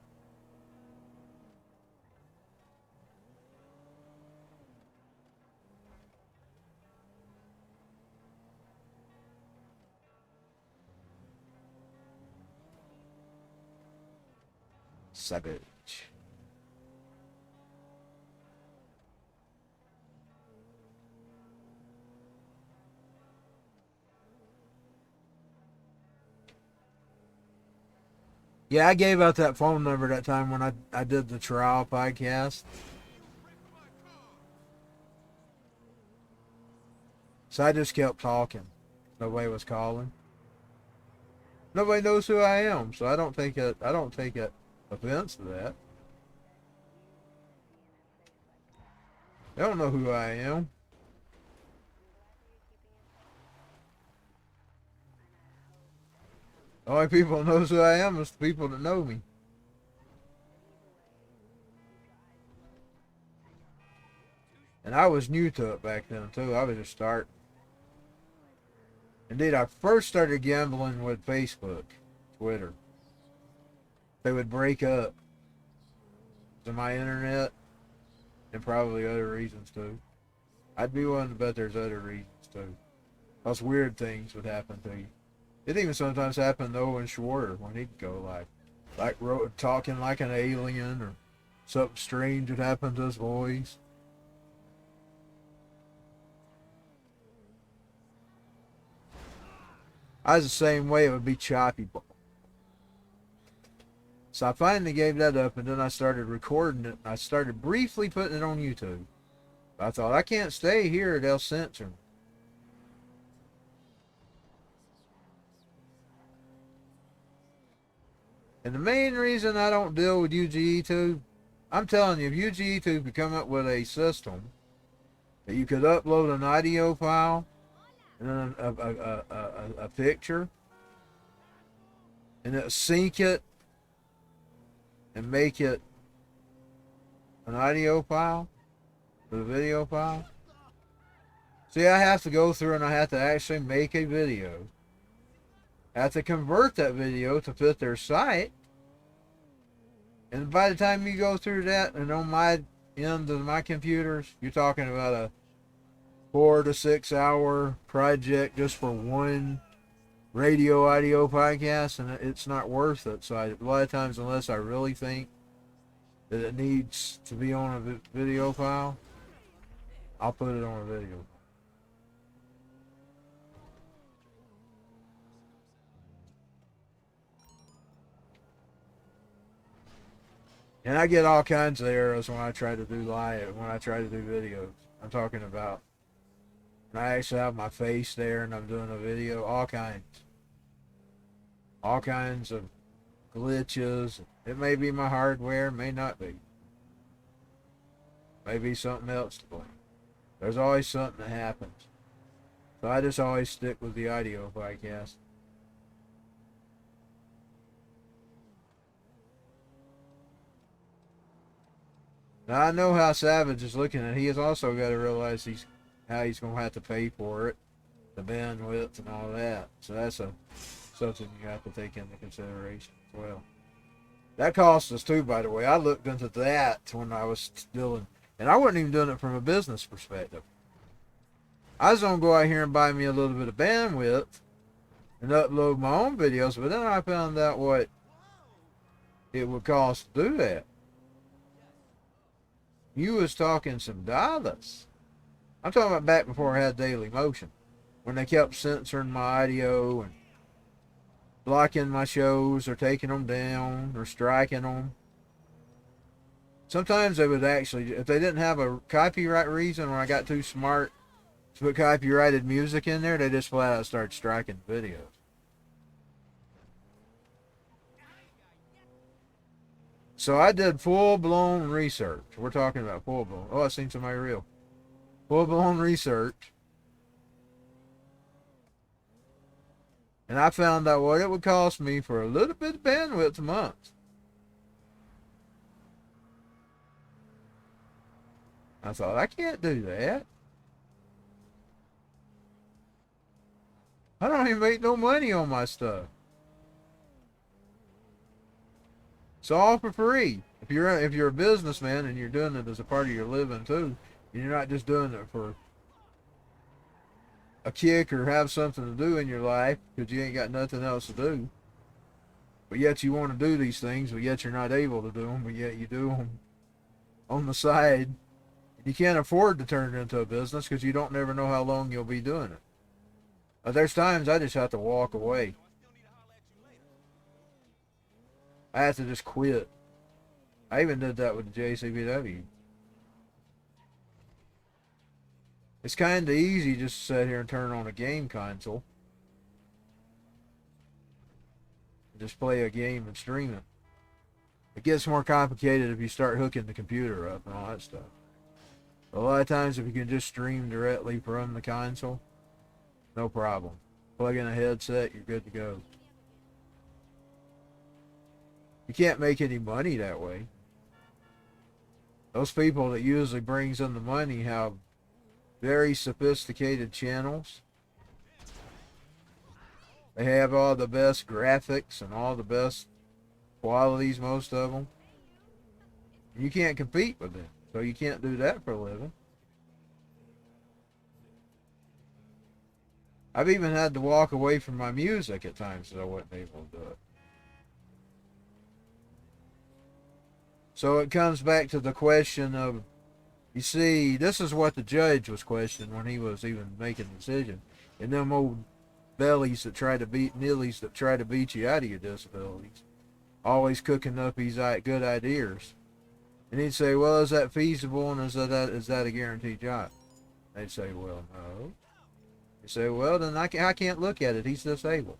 Savage. Yeah, I gave out that phone number that time when I did the trial podcast. So I just kept talking. Nobody was calling. Nobody knows who I am, so I don't take it offense to that. They don't know who I am. The only people that knows who I am is the people that know me. And I was new to it back then too. I was just starting. Indeed, I first started gambling with Facebook, Twitter. They would break up to my internet and probably other reasons too. I'd be willing to bet there's other reasons too. Those weird things would happen to you. It even sometimes happened to Owen Schwarter when he'd go like talking like an alien, or something strange would happen to his voice. I was the same way. It would be choppy. So I finally gave that up, and then I started recording it. I started briefly putting it on YouTube. I thought, I can't stay here, they'll censor me. And the main reason I don't deal with UGE2, I'm telling you, if UGE2 could come up with a system that you could upload an audio file and then a picture, and it sync it and make it an audio file with a video file. See, I have to go through and I have to actually make a video. I have to convert that video to fit their site. And by the time you go through that, and on my end of my computers, you're talking about a 4 to 6 hour project just for one radio audio podcast, and it's not worth it. So a lot of times, unless I really think that it needs to be on a video file, I'll put it on a video. And I get all kinds of errors when I try to do videos. I'm talking about when I actually have my face there and I'm doing a video, all kinds of glitches. It may be my hardware, may not be. Maybe something else to blame. There's always something that happens. So I just always stick with the audio podcast. Now I know how Savage is looking at it. He has also got to realize how he's going to have to pay for it, the bandwidth and all that. So that's something you have to take into consideration as well. That costs us too, by the way. I looked into that when I was doing, and I wasn't even doing it from a business perspective. I was going to go out here and buy me a little bit of bandwidth and upload my own videos, but then I found out what it would cost to do that. You was talking some dollars. I'm talking about back before I had Daily Motion, when they kept censoring my audio and blocking my shows or taking them down or striking them. Sometimes they would actually, if they didn't have a copyright reason, or I got too smart to put copyrighted music in there, they just flat out started striking videos. So I did full-blown research. We're talking about full-blown. Oh, I seen somebody real. Full-blown research. And I found out what it would cost me for a little bit of bandwidth a month. I thought, I can't do that. I don't even make no money on my stuff. It's all for free. If you're a businessman and you're doing it as a part of your living too, and you're not just doing it for a kick or have something to do in your life because you ain't got nothing else to do, But yet you want to do these things, but yet you're not able to do them, but yet you do them on the side. You can't afford to turn it into a business because you don't never know how long you'll be doing it. But there's times I just have to walk away. I have to just quit. I even did that with the JCBW. It's kind of easy just to sit here and turn on a game console. Just play a game and stream it. It gets more complicated if you start hooking the computer up and all that stuff. A lot of times if you can just stream directly from the console, no problem. Plug in a headset, you're good to go. You can't make any money that way. Those people that usually brings in the money have very sophisticated channels. They have all the best graphics and all the best qualities, most of them. You can't compete with them, so you can't do that for a living. I've even had to walk away from my music at times because I wasn't able to do it. So it comes back to the question of, you see, this is what the judge was questioning when he was even making the decision. And them old bellies that try to beat nillies that try to beat you out of your disabilities, always cooking up these good ideas. And he'd say, well, is that feasible, and is that a guaranteed job? They'd say, well, no. He'd say, well, then I can't look at it. He's disabled.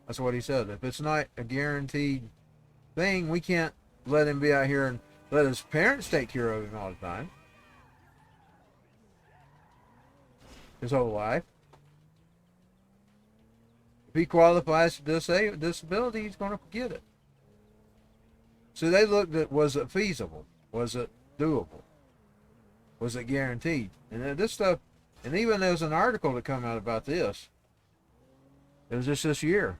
That's what he said. If it's not a guaranteed thing, we can't let him be out here and let his parents take care of him all the time. His whole life. If he qualifies for disability, he's going to get it. So they looked at, was it feasible? Was it doable? Was it guaranteed? And then this stuff, and even there was an article that come out about this. It was just this year.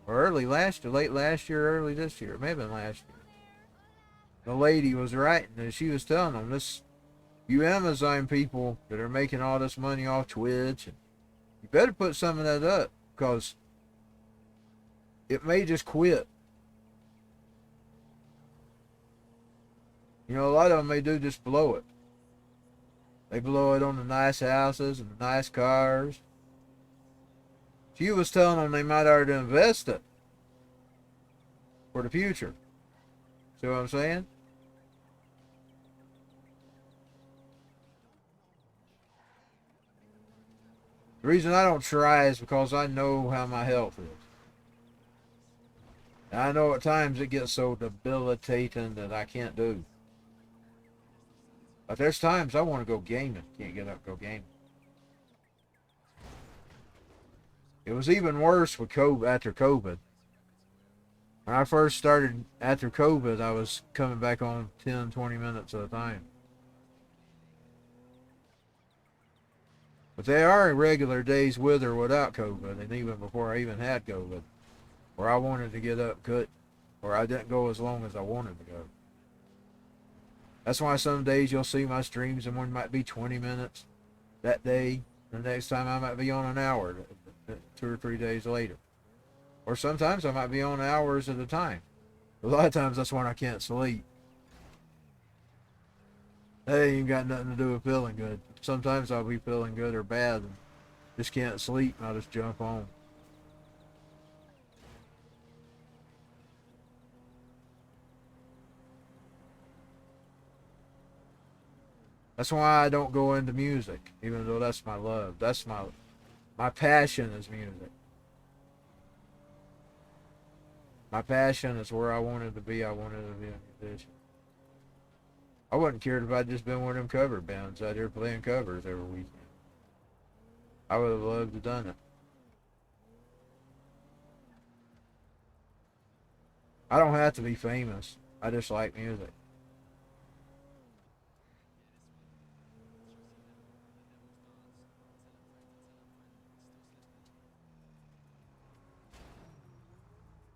Or early last year, late last year, early this year. It may have been last year. The lady was writing, and she was telling them, this, you Amazon people that are making all this money off Twitch, and you better put some of that up, because it may just quit. You know, a lot of them, they do just blow it. They blow it on the nice houses and the nice cars. She was telling them they might already invest it for the future. See what I'm saying? The reason I don't try is because I know how my health is. And I know at times it gets so debilitating that I can't do. But there's times I want to go gaming. Can't get up and go gaming. It was even worse with COVID, after COVID. When I first started after COVID, I was coming back on 10, 20 minutes at a time. But there are regular days with or without COVID, and even before I even had COVID, where I wanted to get up, cut, or I didn't go as long as I wanted to go. That's why some days you'll see my streams and one might be 20 minutes that day. The next time I might be on an hour, 2 or 3 days later. Or sometimes I might be on hours at a time. A lot of times that's when I can't sleep. That ain't even got nothing to do with feeling good. Sometimes I'll be feeling good or bad and just can't sleep, and I'll just jump on. That's why I don't go into music, even though that's my love. That's my passion is music. My passion is where I wanted to be. I wanted to be a musician. I wouldn't care if I'd just been one of them cover bands out here playing covers every weekend. I would have loved to have done it. I don't have to be famous. I just like music.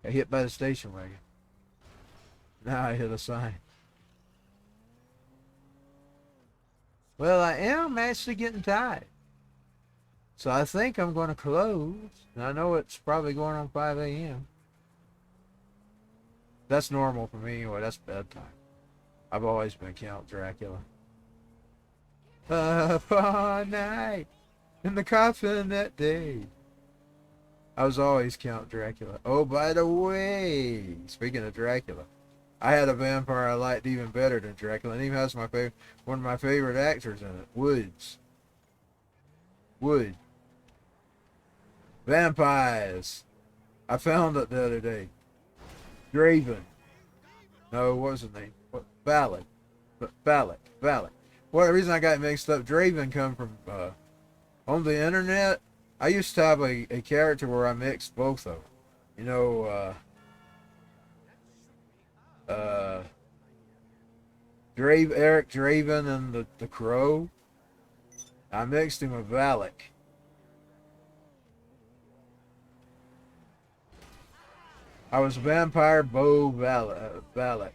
I hit by the station wagon. Now I hit a sign. Well, I am actually getting tired. So I think I'm going to close. And I know it's probably going on 5 a.m. That's normal for me anyway. That's bedtime. I've always been Count Dracula. Up all night in the coffin that day. I was always Count Dracula. Oh, by the way, speaking of Dracula, I had a vampire I liked even better than Dracula, and even has one of my favorite actors in it, Woods. Wood. Vampires. I found it the other day. Draven. No, what was his name? What? Valak. Valak. Well, the reason I got mixed up, Draven come from, on the internet, I used to have a character where I mixed both of them. You know, Eric Draven and the Crow. I mixed him with Valak. I was vampire Bo Valak.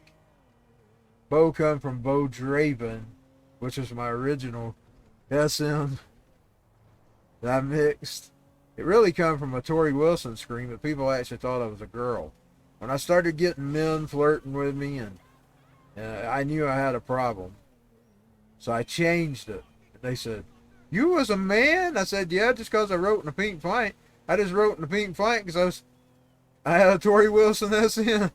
Bo come from Bo Draven, which is my original SM that I mixed. It really come from a Tori Wilson scream, but people actually thought I was a girl. When I started getting men flirting with me, and I knew I had a problem, so I changed it. They said, "You was a man?" I said, "Yeah, just because I wrote in a pink font. I just wrote in a pink font because I had a Tori Wilson SM."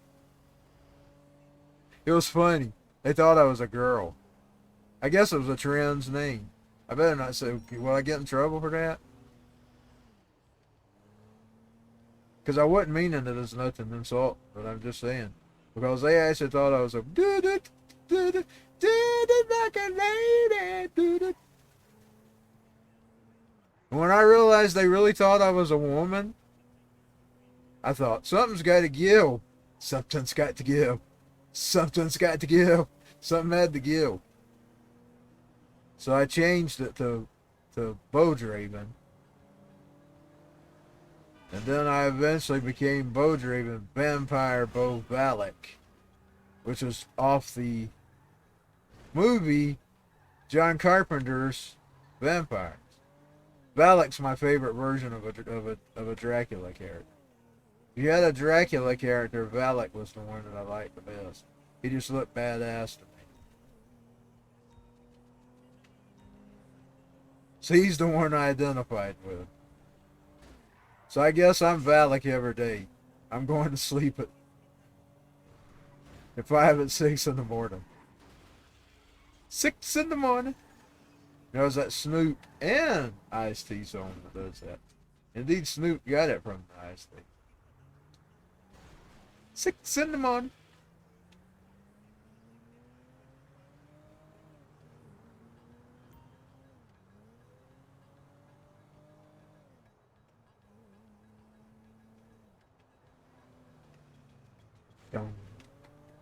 It was funny. They thought I was a girl. I guess it was a trans name. I better not say, will I get in trouble for that? Because I wasn't meaning it as nothing insult, but I'm just saying. Because they actually thought I was a like a lady. And when I realized they really thought I was a woman, I thought, something's got to give. Something's got to give. Something's got to give. Something had to give. So I changed it to Bo Draven. And then I eventually became Bo Draven, Vampire Bo Valak, which was off the movie John Carpenter's Vampires. Valak's my favorite version of a Dracula character. If you had a Dracula character, Valak was the one that I liked the best. He just looked badass to me. So he's the one I identified with. So I guess I'm Valak every day. I'm going to sleep at 5 and 6 in the morning. 6 in the morning. There's that Snoop and Ice-T song that does that. Indeed, Snoop got it from the Ice-T. 6 in the morning.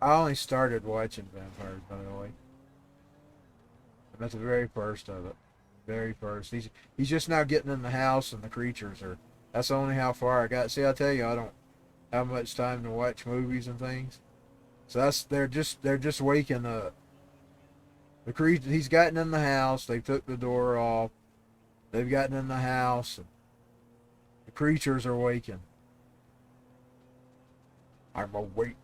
I only started watching Vampires, by the way. That's the very first of it. Very first. He's just now getting in the house, and the creatures are. That's only how far I got. See, I tell you, I don't have much time to watch movies and things. So they're just waking up. The creature, he's gotten in the house. They took the door off. They've gotten in the house, and the creatures are waking. I'm awake.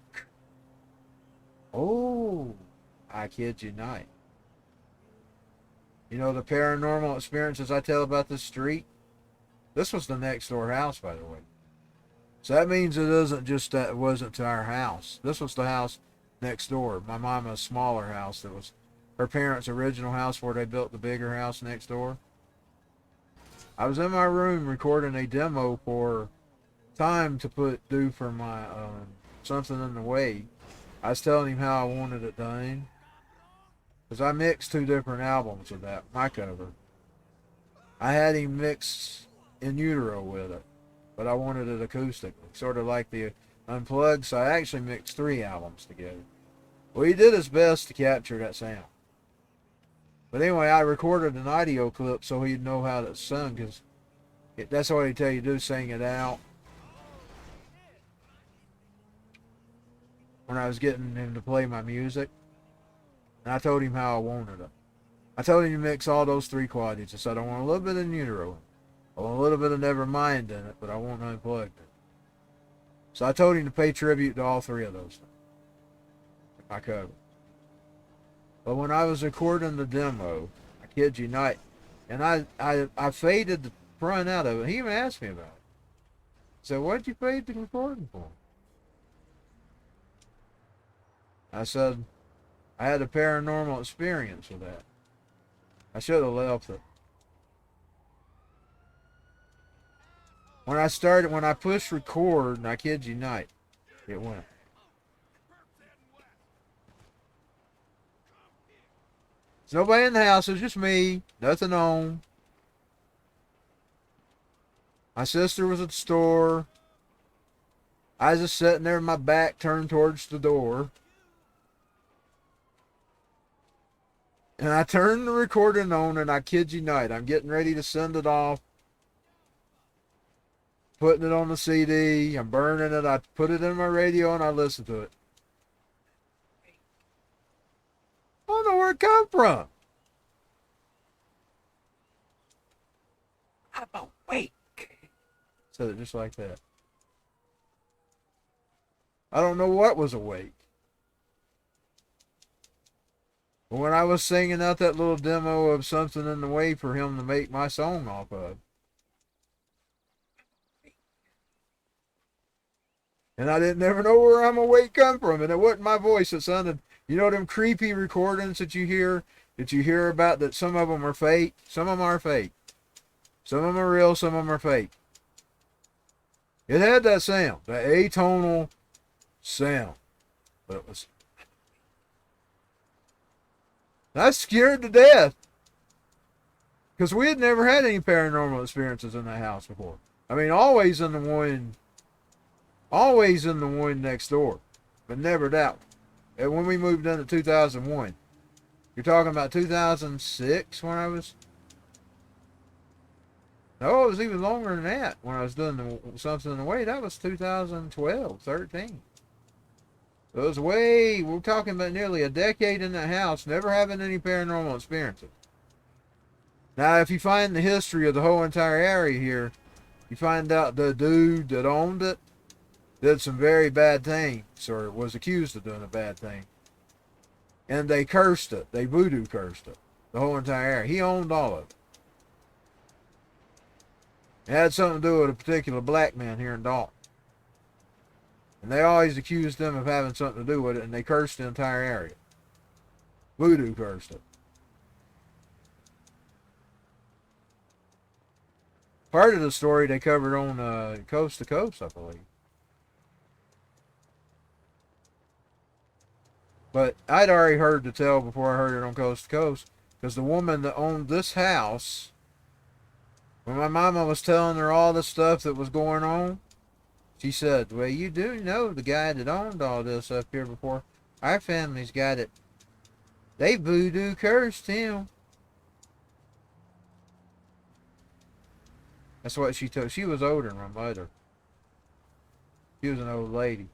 Oh, I kid you not. You know the paranormal experiences I tell about this street? This was the next door house, by the way. So that means it isn't just that it wasn't to our house. This was the house next door. My mama's smaller house that was her parents' original house where they built the bigger house next door. I was in my room recording a demo for Time to do for my Something in the Way. I was telling him how I wanted it done. Because I mixed 2 different albums of that, my cover. I had him mix in utero with it, but I wanted it acoustically, sort of like the Unplugged, so I actually mixed 3 albums together. Well, he did his best to capture that sound. But anyway, I recorded an audio clip so he'd know how to sing, because that's what he'd tell you to do, sing it out. When I was getting him to play my music. And I told him how I wanted it. I told him to mix all those 3 qualities. I said, I want a little bit of Neutro. I want a little bit of Nevermind in it, but I want Unplugged. So I told him to pay tribute to all 3 of those things. my cover. But when I was recording the demo, I kid you not, and I faded the front out of it. He even asked me about it. So what'd you fade the recording for? I said, I had a paranormal experience with that. I should have left it. When I pushed record, and I kid you not, it went. There's nobody in the house, it's just me, nothing on. My sister was at the store. I was just sitting there with my back turned towards the door. And I turned the recording on, and I kid you not, I'm getting ready to send it off. Putting it on the CD, I'm burning it, I put it in my radio, and I listen to it. I don't know where it come from. I'm awake. Said it just like that. I don't know what was awake. But when I was singing out that little demo of Something in the Way for him to make my song off of, and I didn't ever know where I'm awake come from, and it wasn't my voice. It sounded, you know, them creepy recordings that you hear about, that some of them are fake. Some of them are fake. Some of them are real. Some of them are fake. It had that sound, that atonal sound, but it was. I was scared to death because we had never had any paranormal experiences in that house before. I mean, always in the one next door, but never that one. And when we moved into 2001, you're talking about 2006 when I was. No, it was even longer than that when I was doing Something in the Way. That was 2012, 13. It was we're talking about nearly a decade in that house, never having any paranormal experiences. Now, if you find the history of the whole entire area here, you find out the dude that owned it did some very bad things, or was accused of doing a bad thing. And they cursed it. They voodoo cursed it. The whole entire area. He owned all of it. It had something to do with a particular black man here in Dalton. And they always accused them of having something to do with it, and they cursed the entire area. Voodoo cursed it. Part of the story they covered on Coast to Coast, I believe. But I'd already heard the tale before I heard it on Coast to Coast, because the woman that owned this house, when my mama was telling her all the stuff that was going on, she said, well, you do know the guy that owned all this up here before. Our family's got it. They voodoo cursed him. That's what she told. She was older than my mother. She was an old lady.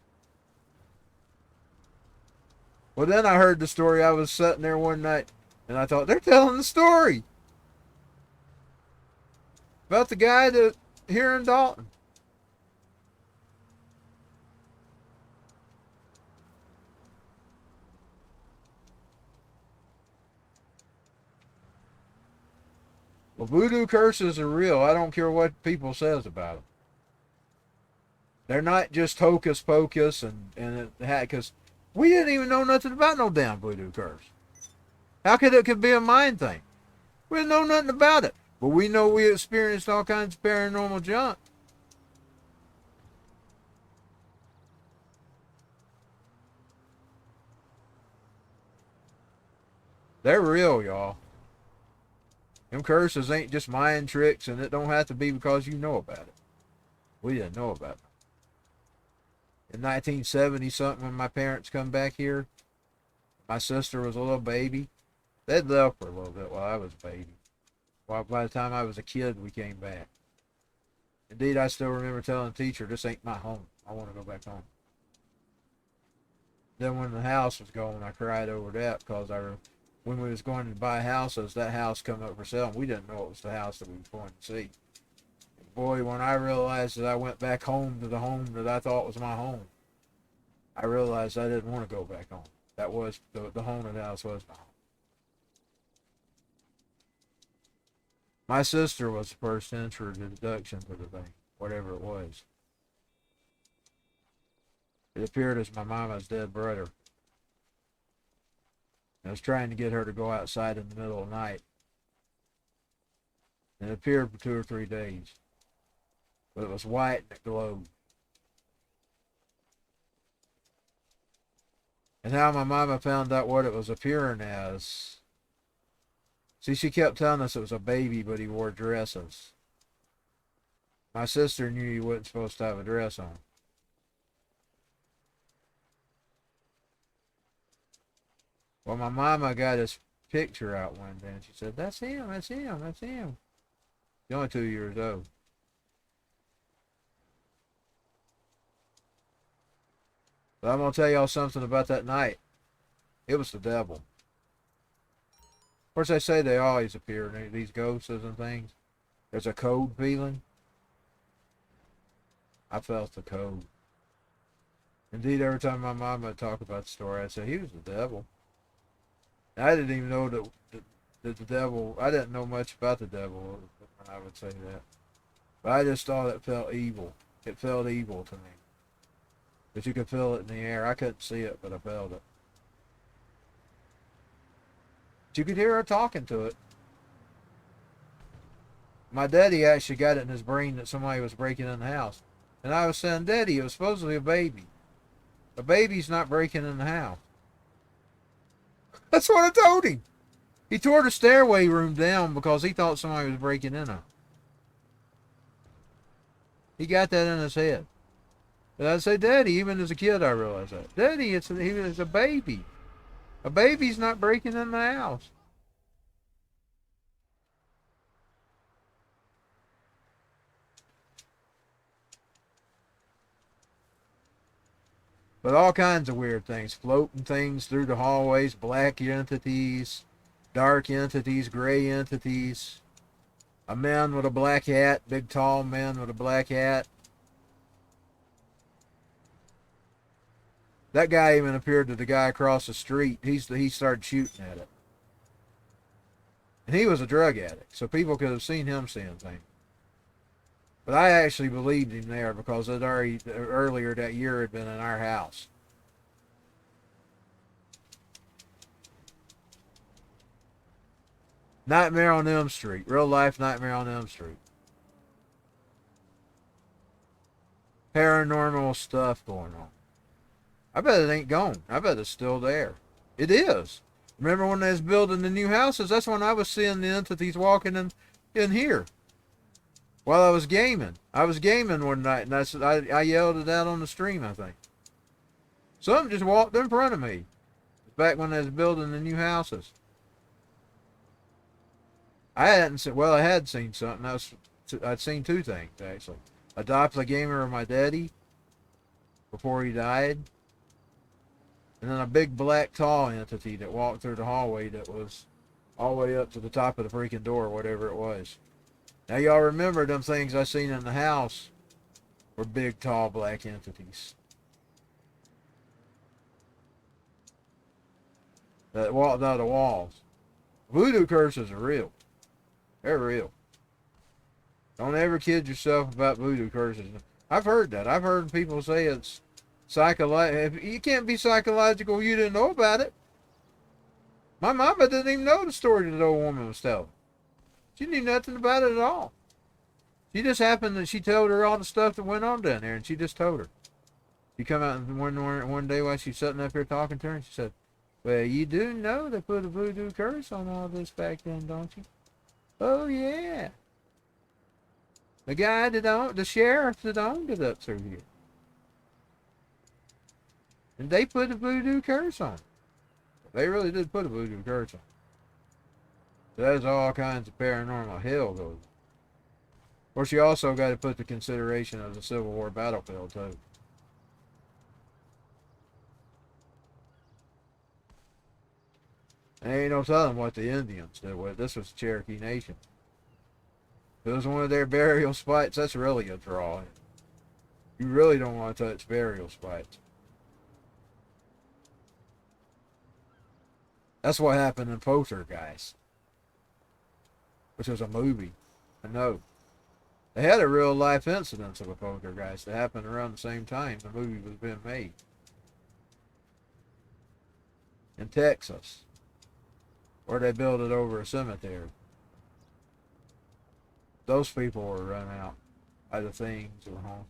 Well, then I heard the story. I was sitting there one night, and I thought, they're telling the story about the guy that here in Dalton. Well, voodoo curses are real. I don't care what people says about them. They're not just hocus pocus and because we didn't even know nothing about no damn voodoo curse. How could it be a mind thing? We didn't know nothing about it. But we know we experienced all kinds of paranormal junk. They're real, y'all. Them curses ain't just mind tricks, and it don't have to be because you know about it. We didn't know about it. In 1970 something, when my parents come back here, my sister was a little baby. They'd left for a little bit while I was a baby. Well, by the time I was a kid, we came back. Indeed, I still remember telling the teacher, this ain't my home. I want to go back home. Then when the house was gone, I cried over that because when we was going to buy houses, that house come up for sale, and we didn't know it was the house that we were going to see. And boy, when I realized that I went back home to the home that I thought was my home, I realized I didn't want to go back home. That was, the haunted house was. My sister was the first entered the deduction for the thing, whatever it was. It appeared as my mama's dead brother. I was trying to get her to go outside in the middle of the night. And it appeared for 2 or 3 days. But it was white and it glowed. And how my mama found out what it was appearing as. See, she kept telling us it was a baby, but he wore dresses. My sister knew he wasn't supposed to have a dress on. Well, my mama got his picture out one day, and she said, "That's him, that's him, that's him." He's only 2 years old. But I'm going to tell y'all something about that night. It was the devil. Of course, they say they always appear, these ghosts and things. There's a cold feeling. I felt the cold. Indeed, every time my mama would talk about the story, I'd say, he was the devil. I didn't even know that the devil, I didn't know much about the devil when I would say that. But I just thought it felt evil. It felt evil to me. But you could feel it in the air. I couldn't see it, but I felt it. But you could hear her talking to it. My daddy actually got it in his brain that somebody was breaking in the house. And I was saying, Daddy, it was supposedly a baby. A baby's not breaking in the house. That's what I told him. He tore the stairway room down because he thought somebody was breaking in there. He got that in his head. But I'd say, Daddy, even as a kid I realized that. Daddy, he was a baby. A baby's not breaking in the house. But all kinds of weird things. Floating things through the hallways. Black entities. Dark entities. Gray entities. A man with a black hat. Big tall man with a black hat. That guy even appeared to the guy across the street. He started shooting at it. And he was a drug addict. So people could have seen him seeing things. But I actually believed him there because it already earlier that year had been in our house. Nightmare on Elm Street. Real life Nightmare on Elm Street. Paranormal stuff going on. I bet it ain't gone. I bet it's still there. It is. Remember when they was building the new houses? That's when I was seeing the entities walking in here. While I was gaming. I was gaming one night, and I yelled it out on the stream, I think. Something just walked in front of me. Back when they was building the new houses. I had seen something. I'd seen 2 things, actually. A doppelganger of my daddy before he died. And then a big black tall entity that walked through the hallway that was all the way up to the top of the freaking door, whatever it was. Now y'all remember them things I seen in the house were big tall black entities that walked out of the walls. Voodoo curses are real. They're real. Don't ever kid yourself about voodoo curses. I've heard that. I've heard people say it's psychological. You can't be psychological. You didn't know about it. My mama didn't even know the story that the old woman was telling. She knew nothing about it at all. She just happened that she told her all the stuff that went on down there, and she just told her. She come out one day while she's sitting up here talking to her, and she said, "Well, you do know they put a voodoo curse on all this back then, don't you?" "Oh, yeah. The guy the sheriff that owned it up through here. And they put a voodoo curse on it." They really did put a voodoo curse on it. There's all kinds of paranormal hell goes. Of course, you also got to put the consideration of the Civil War battlefield, too. There ain't no telling what the Indians did with it. This was the Cherokee Nation. If it was one of their burial spots, that's really a draw. You really don't want to touch burial spots. That's what happened in Poltergeist, which was a movie. I know. They had a real life incident of a poltergeist that happened around the same time the movie was being made. In Texas, where they built it over a cemetery. Those people were run out by the things or home.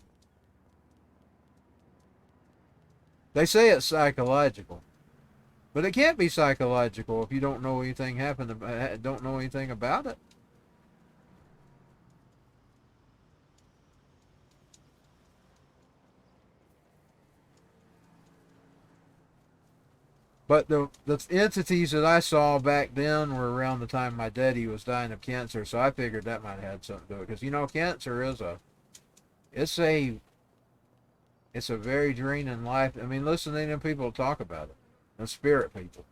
They say it's psychological, but it can't be psychological if you don't know anything happened, don't know anything about it. But the entities that I saw back then were around the time my daddy was dying of cancer, so I figured that might have had something to do with it. Because cancer is it's a very draining life. I mean, listening to people talk about it, and spirit people,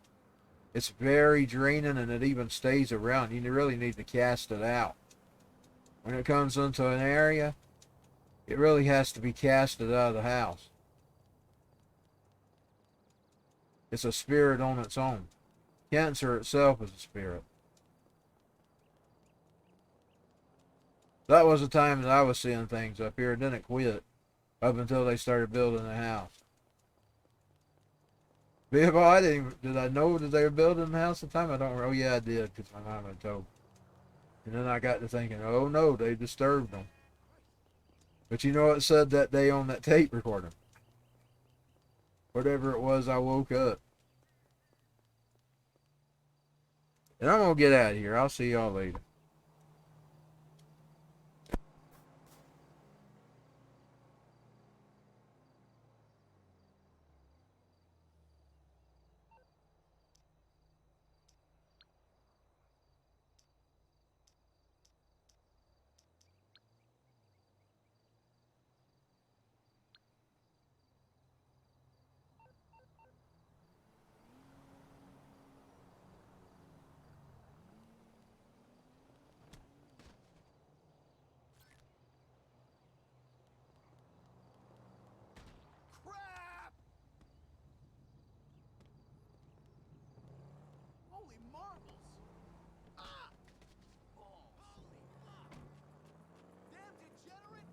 it's very draining, and it even stays around. You really need to cast it out. When it comes into an area, it really has to be casted out of the house. It's a spirit on its own. Cancer itself is a spirit. That was the time that I was seeing things up here, and then it quit up until they started building the house. Did I know that they were building the house at the time? I don't know. Oh yeah, I did, because my mom had told. And then I got to thinking, oh no, they disturbed them. But you know what it said that day on that tape recorder? Whatever it was, I woke up. And I'm going to get out of here. I'll see y'all later. Crap! Holy marbles! Ah! Balls! Damn degenerate!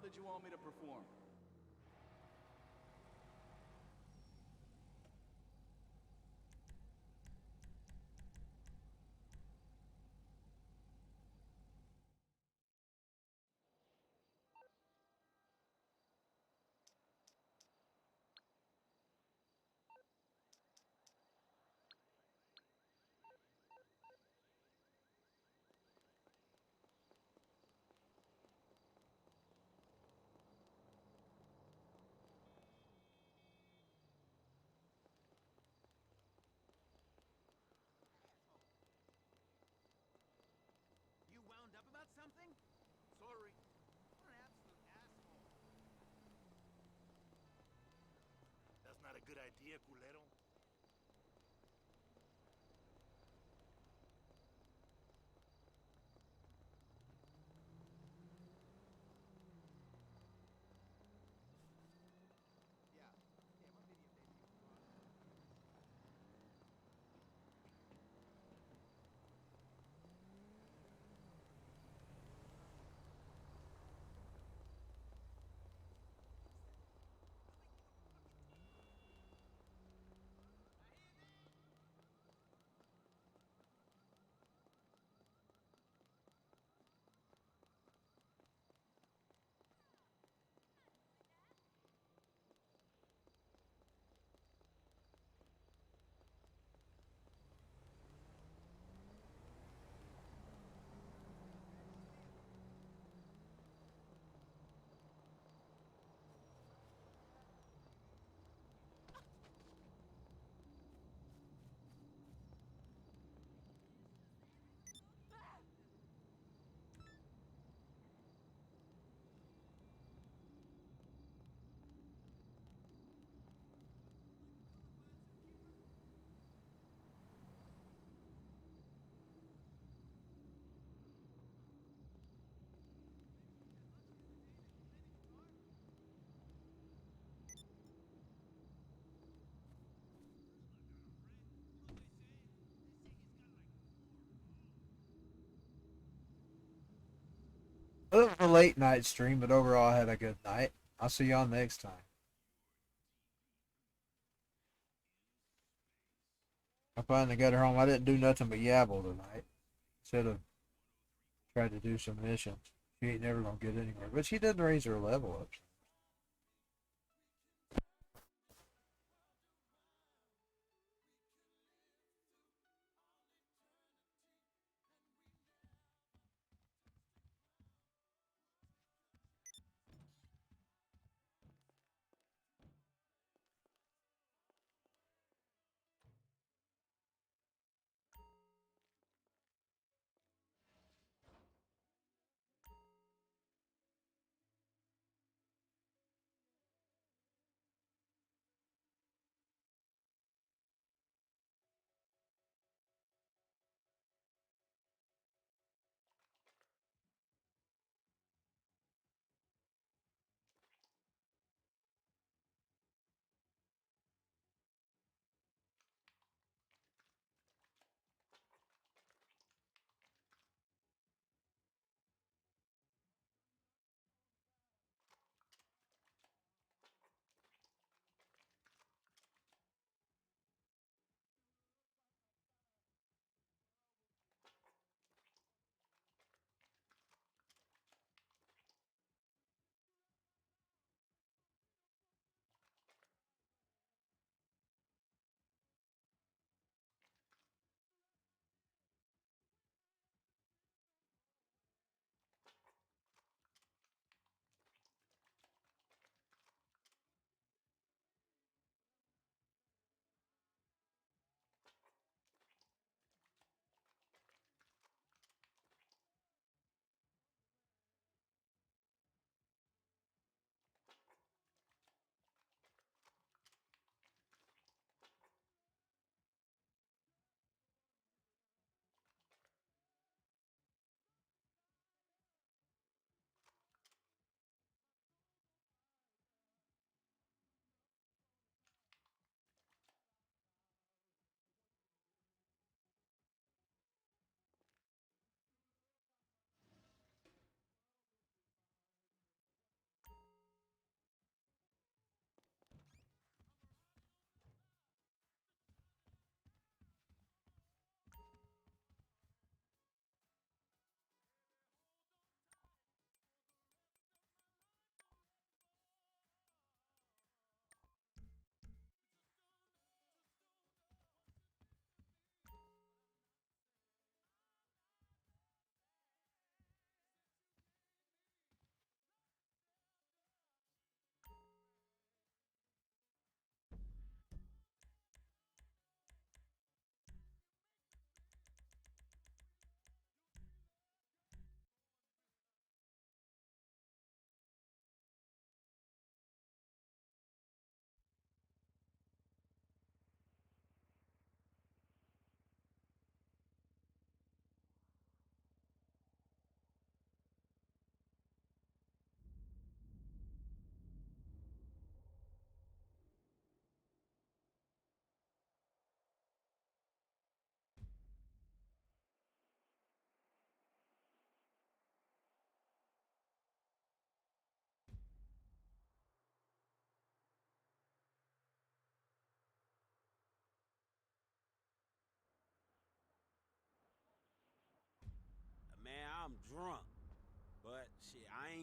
did you want me to perform? You wound up about something? Sorry. What an absolute asshole. That's not a good idea, culero. Yeah. Yeah, my video debut was wrong. It was a late night stream, but overall I had a good night. I'll see y'all next time. I finally got her home. I didn't do nothing but yabble tonight. Instead of tried to do some missions. She ain't never gonna get anywhere. But she did raise her level up.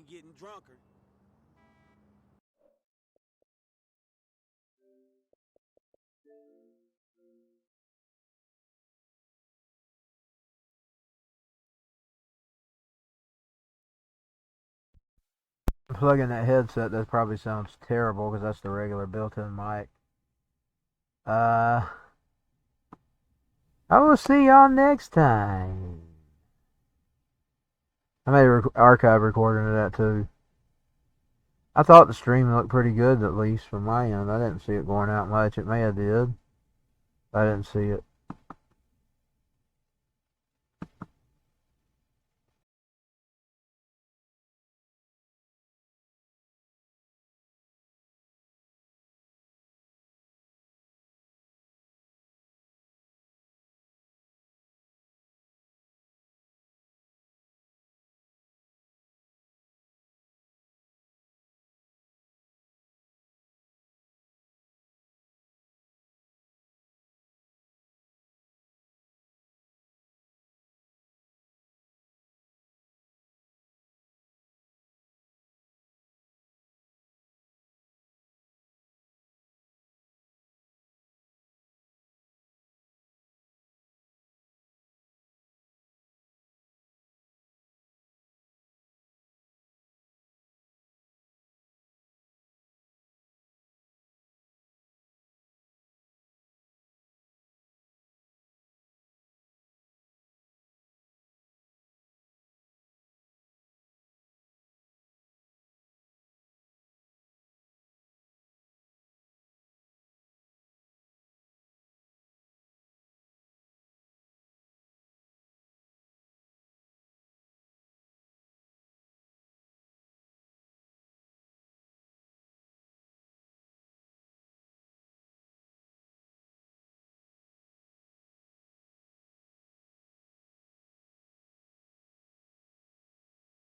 ain't getting drunker. Plugging that headset, that probably sounds terrible because that's the regular built-in mic. I will see y'all next time. I made an archive recording of that too. I thought the stream looked pretty good, at least from my end. I didn't see it going out much. It may have did. I didn't see it.